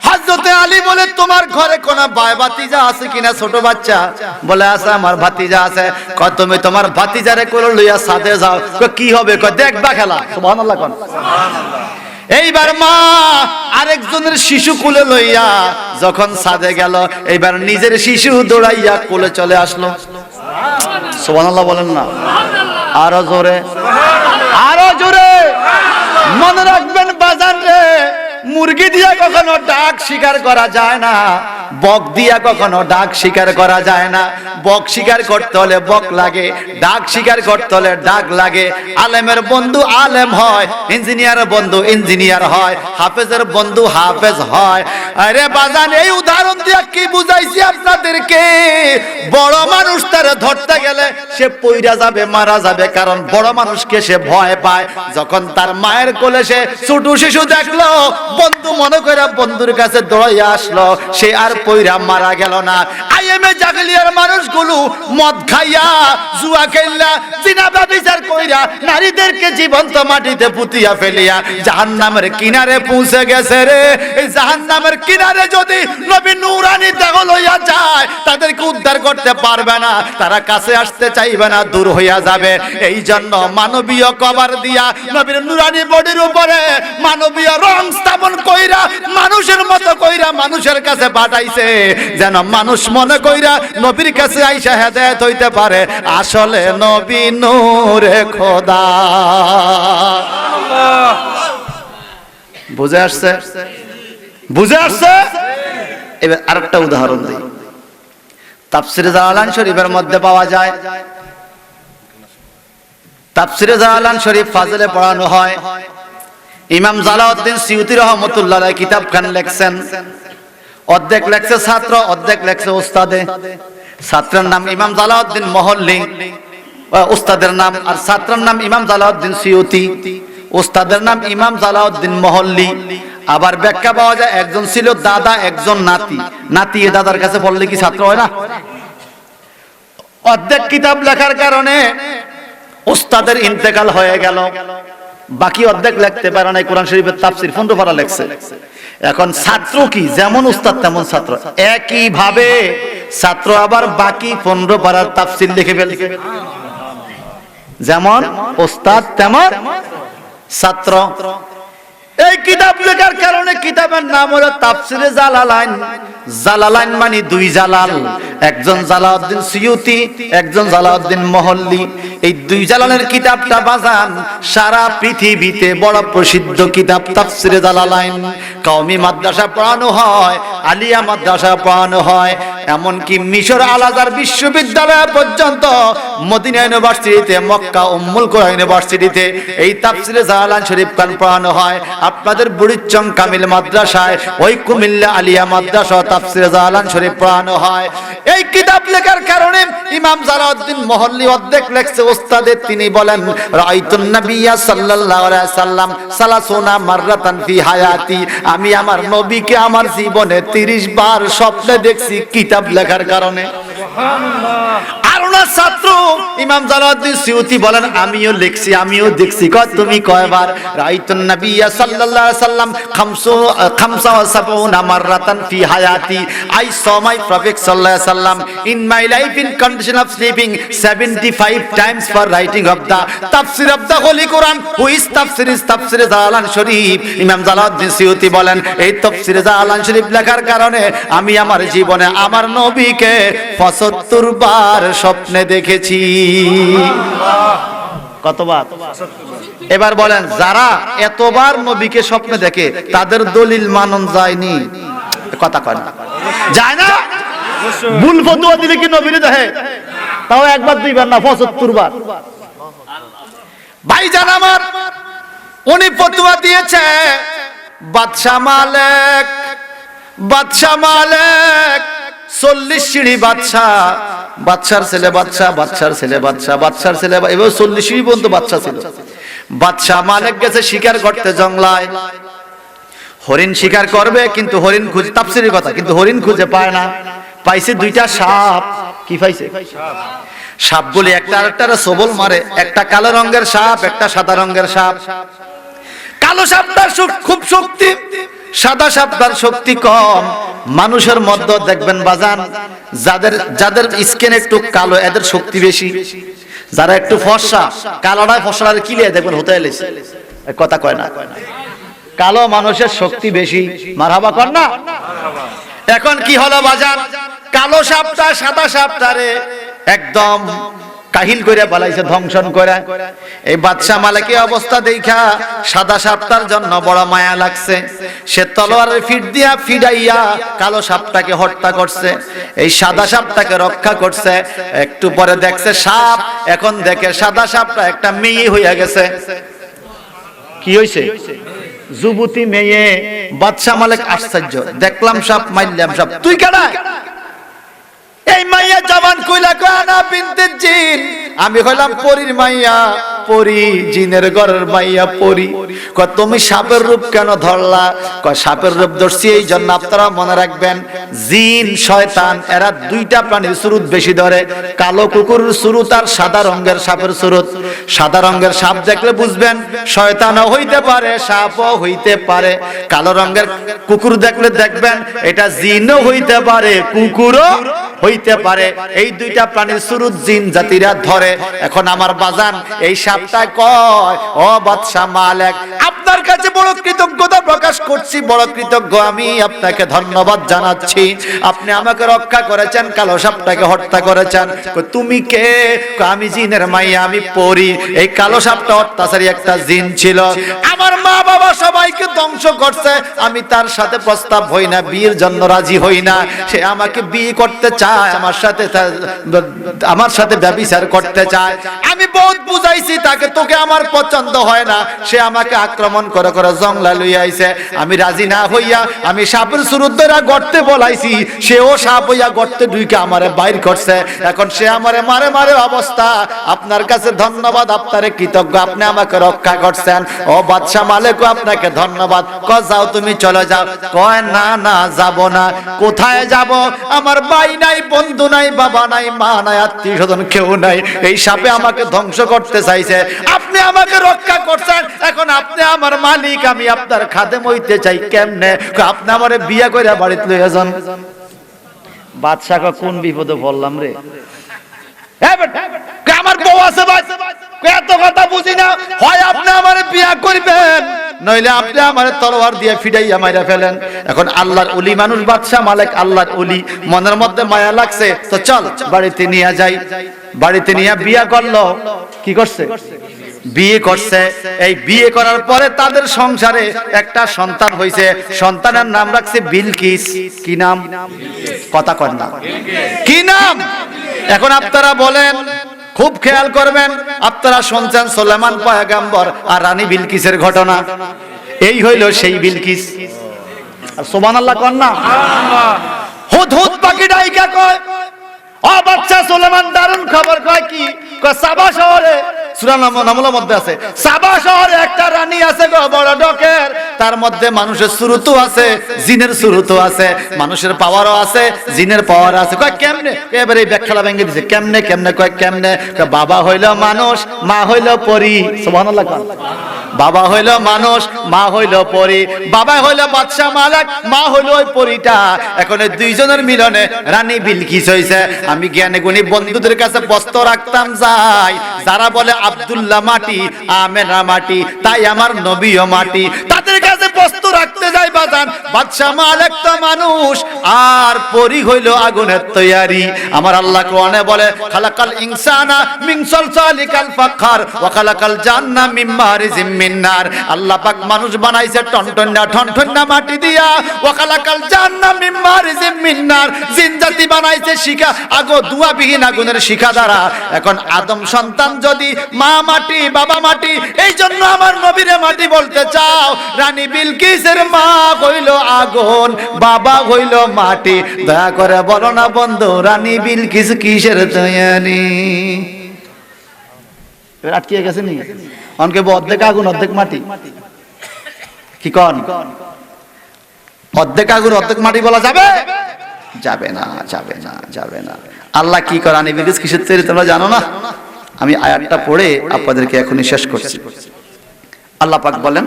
হযরতে আলী বলে, তোমার ঘরে কোন ভাই ভাতিজা আছে কিনা? ছোট বাচ্চা বলে, আছে, আমার ভাতিজা আছে। কয় তুমি তোমার ভাতিজারে কোলে লইয়া ছাদে যাও। কয় কি হবে? কয় দেখবা খেলা। সুবহানাল্লাহ। এইবার মা আরেকজনের শিশু কোলে লইয়া যখন ছাদে গেল, এইবার নিজের শিশু দৌড়াইয়া কোলে চলে আসলো। সুবহানাল্লাহ বলেন না? আরো জোরে, আরো জোরে। মনে রাখবেন বাজার রে, মুরগি দিয়া কখনো ডাক শিকার করা যায় না, বক দিয়া কখনো ডাক শিকার করা যায় না। বক শিকার করতে হলে বক লাগে, ডাক শিকার করতে হলে ডাক লাগে। আলেমের বন্ধু আলেম হয়, ইঞ্জিনিয়ারের বন্ধু ইঞ্জিনিয়ার হয়, হাফেজের বন্ধু হাফেজ হয়। আরে বাজান, এই উদাহরণ দিয়ে কি বুঝাইছি আপনাদেরকে? বড় মানুষ তারে ধরতে গেলে সে পইরা যাবে, মারা যাবে, কারণ বড় মানুষকে সে ভয় পায়। যখন তার মায়ের কোলে সে ছোট শিশু দেখলো, বন্ধু মনে করে বন্ধুর কাছে দৌড়াইয়া আসলো, সে আর পইরা মারা গেল না। আইএমএ জাগলিয়ার মানুষগুলো মদ খাইয়া, জুয়া খেললা, জিনা ব্যভিচার কইরা নারীদেরকে জীবন্ত মাটিতে পুঁতিয়া ফেলিয়া জাহান্নামের কিনারে পৌঁছে গেছে রে। এই জাহান্নামের কিনারে যদি নবী নূরানী দেহ লইয়া যায়, তাদেরকে উদ্ধার করতে পারবে না, তারা কাছে আসতে চাইবে না, দূর হইয়া যাবে। এই জন্য মানবীয় কভার দিয়া নবীর নূরানী বডির উপরে মানবীয় রং স্থাপন কইরা, মানুষের মতো কইরা মানুষের কাছে পাঠাইছে, যেন মানুষ মনে কইরা নবীর কাছে আইসা হেদায়েত হইতে পারে। আসলে নবী নূরে খোদা। বুঝে আসছে? বুঝে আসছে? এবার আরেকটা উদাহরণ দিই। তাফসীরে জালালান শরীফের মধ্যে পাওয়া যায়, তাফসীরে জালালান শরীফ ফাজিলে পড়ানো হয়। ইমাম জালাউদ্দিন সিয়ুতি রহমাতুল্লাহ আলাইহি কিতাবখান লেখছেন। অর্ধেক লেখছে ছাত্র, অর্ধেক লেখছে উস্তাদে। ছাত্রের নাম ইমাম জালাউদ্দিন মহল্লি, উস্তাদের নাম, আর ছাত্রের নাম ইমাম জালাউদ্দিন সিয়ুতি, উস্তাদের নাম ইমাম জালাউদ্দিন মহল্লি। আবার ব্যাখ্যা পাওয়া যায়, একজন ছিল দাদা, একজন নাতি। নাতি দাদার কাছে বললে কি ছাত্র হয় না? অর্ধেক কিতাব লেখার কারণে উস্তাদের ইন্তেকাল হয়ে গেল, বাকি অর্ধেক লিখতে পারে না। কোরআন শরীফের তাফসীর 15 পারা লেখছে। এখন ছাত্র কি যেমন উস্তাদ তেমন ছাত্র, একই ভাবে ছাত্র আবার বাকি 15 পারার তাফসীর লিখে ফেলছে। যেমন ওস্তাদ তেমন ছাত্র। এই কিতাব লেখার কারণে কিতাবের নাম হলো তাফসিরে জালালাইন। জালালাইন মানে দুই জালাল, একজন জালাউদ্দিন সিয়ুতি, একজন জালাউদ্দিন মহল্লি। এই দুই জালালের কিতাবটা বাজান সারা পৃথিবীতে বড় প্রসিদ্ধ কিতাব তাফসিরে জালালাইন। কওমি মাদ্রাসা পড়ানো হয়, আলিয়া মাদ্রাসা পড়ানো হয়, এমনকি মিশর আল আজহার বিশ্ববিদ্যালয় পর্যন্ত, মদিনা ইউনিভার্সিটিতে, মক্কা উম্মুল কুরা ইউনিভার্সিটিতে এই তাফসিরে জালালাইন শরীফ খান পড়ানো হয়। আপনাদের বুড়িচং কামিল মাদ্রাসায়, ওই কুমিল্লা আলিয়া মাদ্রাসা তাফসিরে জালালাইন শরীফ পড়ানো হয়। এই কিতাব লেখার কারণে ইমাম জালাউদ্দিন মহল্লি অর্ধেক লেখছে ওস্তাদে, তিনি বলেন রাআইতুন নাবিয়্যা সাল্লাল্লাহু আলাইহি সাল্লাম সালাসুনা মাররাতান ফি হায়াতি, আমি আমার নবীকে আমার জীবনে 30 বার স্বপ্নে দেখছি কিতাব লেখার কারণে। আর ওনার ছাত্র ইমাম জালালউদ্দিন সিয়ুতি বলেন আমিও লিখছি, আমিও দেখছি। কয় তুমি কয়বার? রাআইতুন নাবিয়্যা সাল্লাল্লাহু আলাইহি সাল্লাম 75 মাররাতান ফি হায়াতি, I saw my prophet sallallahu alaihi wasallam in my life in condition of sleeping 75 times for writing of the tafsir of the holy Quran, who is tafsir জালালাইন শরীফ। ইমাম জালালউদ্দিন সিয়ুতি বলেন এই তাফসির জালালাইন শরীফ লেখার কারণে আমি আমার জীবনে আমার নবীকে 75 বার স্বপ্নে দেখেছি। কতবার? এবার বলেন যারা এতবার নবীকে স্বপ্নে দেখে তাদের দলিল মানন যায়নি? কথা কয় না, যায় না? ভুল ফতোয়া দিলে কি নবীরে দেখে? তাও একবার দুইবার না, 75 বার। ভাইজান আমার, উনি ফতোয়া দিয়েছে বাদশা মালিক 40 সিঁড়ি বাদশা, বাদশার ছেলে বাদশা, বাদশার ছেলে বাদশা, বাদশার ছেলে, এবার 40 সিঁড়ি পর্যন্ত বাদশা ছিল। বাদশা মালিক গেছে শিকার করতে জঙ্গলায়, হরিণ শিকার করবে কিন্তু হরিণ খুঁজে, তাফসীরের কথা, কিন্তু হরিণ খুঁজে পায় না। পাইছে দুইটা সাপ। কি পাইছে? সাপগুলি একটা আরেকটারে সবল মারে, একটা কালো রঙের সাপ, একটা সাদা রঙের সাপ। কালো সাপটার খুব শক্তি, সাদা সাপটার শক্তি কম। মানুষের মধ্যে দেখবেন বাজান যাদের স্কিন একটু কালো এদের শক্তি বেশি, যারা একটু ফর্সা কালোটায় ফর্সার কিলিয়ে দেখবেন হতে এলেছে। কথা কয় না, কালো মানুষের শক্তি বেশি। মারহাবা কর না। এখন কি হলো বাজান, কালো সাপটা সাদা সাপটারে একদম কাহিল করে বলাইছে, ধ্বংসন করে। এই বাদশা মালিকের অবস্থা দেখা সাদা সাপটার জন্য বড় মায়া লাগছে। সে তলোয়ারের ফিট দিয়া ফিডাইয়া কালো সাপটাকে হত্যা করছে, এই সাদা সাপটাকে রক্ষা করছে। একটু পরে দেখছে সাপ, এখন দেখে সাদা সাপটা একটা মেয়ে হইয়া গেছে। কি হইছে? যুবতী মেয়ে। বাদশা মালিক আশ্চর্য, দেখলাম সাপ, মারলাম সাপ, তুই কেডা? এই মাইয়া জবান কইলা কয় না বিনতে জিন, আমি হইলাম পরীর মাইয়া, পরী, জিনের ঘরের মাইয়া পরী। কয় তুমি সাপের রূপ কেন ধরলা? কয় সাপের রূপ ধরছি এই জন্য আপনারা মনে রাখবেন জিন শয়তান এরা দুইটা প্রাণীর সুরুত বেশি ধরে, কালো কুকুরের সুরুত আর সাদা রঙের সাপের সুরুত। সাদা রঙের সাপ দেখলে বুঝবেন শয়তানও হইতে পারে, সাপও হইতে পারে। কালো রঙের কুকুর দেখলে দেখবেন এটা জিনও হইতে পারে, কুকুরও হইতে পারে। এই দুইটা প্রাণীর সুরুত জিন জাতিরা ধরে। এখন আমার বাজান এই সাপটা কয় ও বাদশা মালিক, আপনার কাছে বড় কৃতজ্ঞতা প্রকাশ করছি, বড় কৃতজ্ঞ আমি, আপনাকে ধন্যবাদ জানাচ্ছি। আপনি আমাকে রক্ষা করেছেন, কালো সাপটাকে হত্যা করেছেন। তুমি কে? আমি জিনের মাইয়া, আমি পরী। এই কালো সাপটা অত্যাচারী একটা জিন ছিল, আমার মা বাবা সবাইকে ধ্বংস করছে। আমি তার সাথে প্রস্তাব হই না, বিয়ের জন্য রাজি হই না। সে আমাকে বিয়ে করতে চায়, আমার সাথে ব্যভিচার করতে চায়। আমি বহুত বুঝাইছি তাকে, তোকে আমার পছন্দ হয় না। সে আমাকে আক্রমণ করে করে জঙ্গলা লইয়া আইছে। আমি রাজি না হইয়া আমি সাপের সুরুদ্দরা গর্তে বলাইছি, সেও সাপ হইয়া গর্তে ঢুকে আমারে বাইর করছে। এখন সে আমারে মারে মারে অবস্থা। আপনার কাছে ধন্যবাদ, আপনারে কৃতজ্ঞ, আপনি আমাকে রক্ষা করছেন। ও বাদশা মালিক, আপনাকে ধন্যবাদ। কয় যাও, তুমি চলে যাও। কয় না না, যাব না। কোথায় যাব? আমার ভাই নাই, বন্ধু নাই, বাবা নাই, মা নাই, আত্মীয় স্বজন কেউ নাই। এই সাপে আমাকে ধ্বংস করতে চাইছে, আপনি আমাকে রক্ষা করছেন। এখন আপনি আমার মালিক, আমি আপনার খাদেম হইতে চাই। কেমনে? আপনি আমারে বিয়া কইরা বাড়িতে লইয়া যান। বাদশা কোন বিপদে পড়লাম রে? আমার বউ আছে ভাই, এত কথা বুঝি না, হয় আপনি আমার বিয়া করবেন নইলে আপনি আমার তলোয়ার দিয়ে ফিরাইয়া মাইরা ফেলেন। এখন আল্লাহর ওলি মানুষ, বাদশা মালিক আল্লাহর ওলি, মনের মধ্যে মায়া লাগছে, তো চল বাড়িতে নিয়ে যাই। বাড়িতে নিয়ে বিয়া করলো। কি করছে? বিয়ে করছে। এই বিয়ে করার পরে তাদের সংসারে একটা সন্তান হয়েছে। সন্তানের নাম রাখছে বিলকিস। কি নাম? কথা কর না, কি নাম? এখন আপনারা বলেন, খুব খেয়াল করবেন, আপনারা শুনছেন সুলাইমান পয়গম্বর আর রানী বিলকিসের ঘটনা। এই হইল সেই বিলকিস। আর সুবহানাল্লাহ কর না। হুদহুদ পাখি ডাইকা কয়, ও বাচ্চা সুলাইমান, দারুণ খবর। কয় কি? কয় সাবা শহরে, সূরা নামলের মধ্যে আছে, সাবা শহরে একটা রানী আছে গো, বড় ডকের। তার মধ্যে মানুষের সুরতও আছে, জিনের সুরতও আছে, মানুষের পাওয়ারও আছে, জিনের পাওয়ার আছে। কয় কেমনে? এবারে ব্যাখ্যাটা ভেঙে দিছে। কেমনে কেমনে? কয় কেমনে? কয় বাবা হইল মানুষ, মা হইল পরী। সুবহানাল্লাহ। বাবা হইল মানুষ, মা হইল পরী। বাবা হইল বাদশা মালিক, মা হইল ওই পরীটা। এখন এই দুইজনের মিলনে রানী বিলকিস হইছে। আমি জ্ঞানী গুণী বন্ধুদের কাছে বস্ত্র রাখতাম যাই, যারা বলে আব্দুল্লাহ মাটি, আমেনা মাটি, তাই আমার নবীও মাটি, তাদের কাছে বস্ত্র রাখতে যাই বাজান। বাদশা মালিক তো মানুষ, আর পরী হইল আগুনের তৈয়ারি। আমার আল্লাহ কোরআনে বলে, খালাকাল ইনসানা মিন সালসালিকাল ফাখার ওয়া খালাকাল জান্না মিন মারিজিম মিন নার। আল্লাহ পাক মানুষ বানাইছে ঠনঠন্না মাটি দিয়া। ওয়া খালাকাল জান্না মিন মারিজিম মিন নার। জিন জাতি বানাইছে শিখা, আগো ধোঁয়াবিহীন আগুনের শিখা দ্বারা। এখন আদম সন্তান যদি মা মাটি, বাবা মাটি, এই জন্য আমার নবীরে মাটি বলতে চাও। রানী বিলকিসের মা হইল আগুন, বাবা হইল মাটি। দয়া করে বলো না বন্ধু, রানী বিলকিস কিসের তৈয়ারি? আটকিয়ে গেছে নি? অনকে অর্ধেক আগুন অর্ধেক মাটি। কি কন? অর্ধেক আগুন অর্ধেক মাটি বলা যাবে? যাবে না, যাবে না, যাবে না। আল্লাহ কি করে রানী বিলকিস কিসের তৈরি তোমরা জানো না? আমি আয়াতটা পড়ে আপনাদেরকে এখনই শেষ করছি। আল্লাহ পাক বলেন,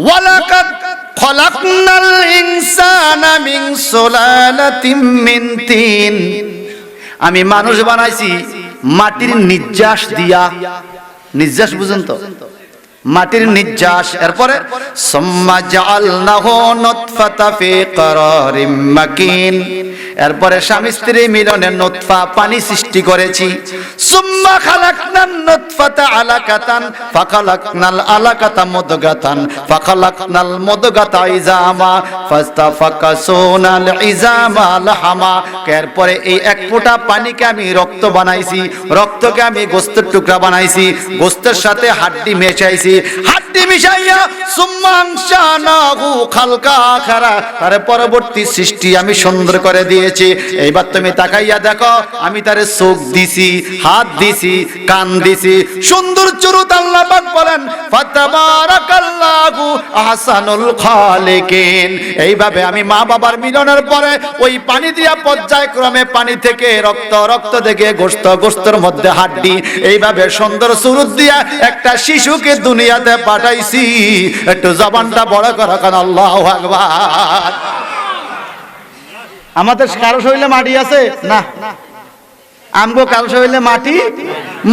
ওয়ালাকাদ খলাকনাল ইনসানা মিন সুলালাতিন মিন তিন। আমি মানুষ বানাইছি মাটির নির্যাস দিয়া। নির্যাস বুঝেন তো? মাটির নির্যাস। এরপরে সুম্মা জাআলনাহু নুতফাতা ফি করারিম মাকিন। এরপরে স্বামী স্ত্রী মিলনে নুতফা পানি সৃষ্টি করেছি। সুম্মা খালাকনান নুতফাতা আলাকাতান ফাখালাকনাল আলাকাতা মুদগাতান ফাখালাকনাল মুদগাতা ইজামা ফাস্তাফাকাসুনাল ইজামা লাহামা। এরপরে এই এক ফোঁটা পানিকে আমি রক্ত বানাইছি, রক্তকে আমি গোশতের টুকরা বানাইছি, গোশতের সাথে হাড্ডি মেশাইছি, হাড্ডি মিশাইয়া সুম্মা আনশানাহু খালকা আখারা। তার পরবর্তী সৃষ্টি আমি সুন্দর করে দিয়েছি। এইবার তুমি তাকাইয়া দেখো, আমি তারে চোখ দিছি, হাত দিছি, কান দিছি, সুন্দর চুরুত। আল্লাহ পাক বলেন, ফাতাবারাকাল্লাহু আহসানুল খালিকিন। এইভাবে আমি মা বাবার মিলনের পরে ওই পানি দিয়া পর্যায়ক্রমে পানি থেকে রক্ত, রক্ত থেকে গোশত, গোশতের মধ্যে হাড্ডি, এইভাবে সুন্দর চুরুত দিয়া একটা শিশুকে দুনিয়াতে পাঠাইছি। একটু জবানটা বড় করো, কারণ আল্লাহু আকবার। আমাদের কারো শরীরে মাটি আছে না? আমগো কারো শরীরে মাটি,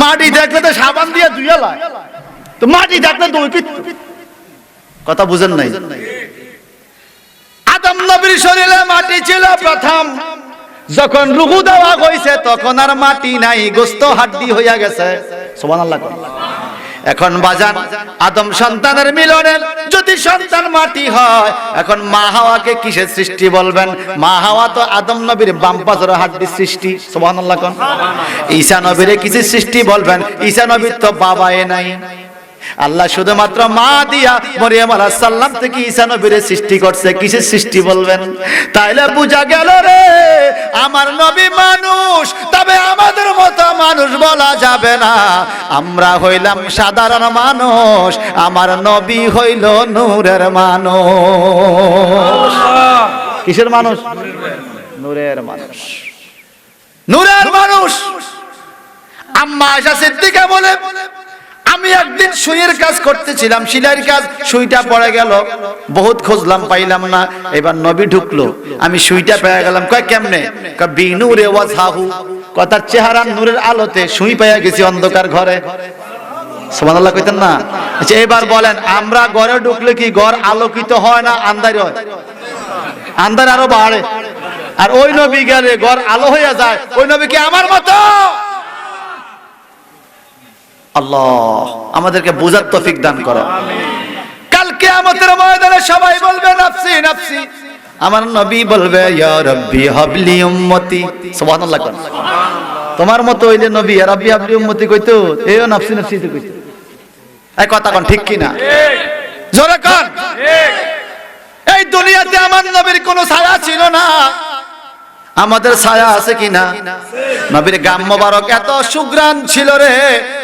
মাটি দেখলে তো সাবান দিয়ে ধুইয়া লয়, তো মাটি দেখলে তো কথা বুঝেন নাই? আদম নবীর শরীরে মাটি ছিল প্রথম, যখন রুহু দেওয়া হইছে তখন আর মাটি নাই, গোশত হাড্ডি হইয়া গেছে। সুবহানাল্লাহ। এখন বাজান আদম সন্তানের মিলনে যদি সন্তান মাটি হয়, এখন মা হাওয়াকে কিসের সৃষ্টি বলবেন? মা হাওয়া তো আদম নবীর বাম পাশের হাড্ডির সৃষ্টি। সুবহানাল্লাহ। কোন ঈসা নবীর কিসের সৃষ্টি বলবেন? ঈসা নবীর তো বাবাই নাই। আল্লাহ শুধুমাত্র মা দিয়া মরিয়ম আলাইহিস সালাম থেকে ঈসা নবীর সৃষ্টি করছে। কিসের সৃষ্টি বলবেন? তাইলে বুঝা গেল রে, আমার নবী মানুষ, তবে আমাদের মতো মানুষ বলা যাবে না। আমরা হইলাম সাধারণ মানুষ, আমার নবী হইল নূরের মানুষ। কিসের মানুষ? নূরের মানুষ, নূরের মানুষ। আম্মা আয়েশা সিদ্দিকা বলে, আমি একদিন সুইয়ের কাজ করতেছিলাম, সেলাইয়ের কাজ, সুইটা পড়ে গেল, বহুত খুঁজলাম পাইলাম না। এবার নবী ঢুকলো, আমি সুইটা পেয়ে গেলাম। কয় কেমনে? কয় বিনুরে ওয়াজহাহু, কথার চেহারার নূরের আলোতে সুই পাইয়া গেছি অন্ধকার ঘরে। সুবহানাল্লাহ কইতেন না? আচ্ছা এবার বলেন, আমরা ঘরে ঢুকলে কি ঘর আলোকিত হয় না আন্ধার হয়? আন্ধার আরো বাড়ে। আর ওই নবী গেলে ঘর আলো হয়ে যায়। ওই নবী কি আমার মতো? আল্লাহ আমাদেরকে বুঝার তৌফিক দান করো। কাল কিয়ামতের ময়দানে সবাই বলবে নাফসি নাফসি, আমার নবী বলবে ইয়া রাব্বি হাবলি উম্মতি। সুবহানাল্লাহ। তোমার মতো হইলে নবী ইয়া রাব্বি হাবলি উম্মতি কইতো, এও নাফসি নাফসি তো কইতো। এই কথা কোন ঠিক কি না? জোরে কোন। এই দুনিয়াতে আমার নবীর কোনো ছায়া ছিল না, আমাদের ছায়া আছে কিনা? নবীর গাম মোবারক এত সুগ্রাণ ছিল রে,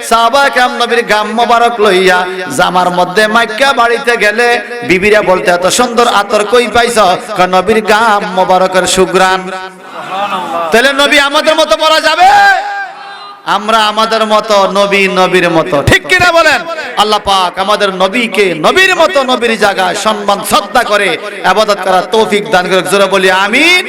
সাহাবা কেরাম নবীর গাম মোবারক লইয়া জামার মধ্যে মাইক্কা বাড়িতে গেলে বিবিরা বলতে এত সুন্দর আতর কই পাইছ? নবীর গাম মোবারকের সুগ্রাণ। তাহলে নবী আমাদের মতো পরা যাবে? আমরা আমাদের মতো, নবী নবীর মতো, ঠিক কিনা বলেন? আল্লাহ পাক আমাদের নবীকে নবীর মতো নবীর জায়গায় সম্মান শ্রদ্ধা করে ইবাদত করার তৌফিক দান করে। জোরে বলি আমিন।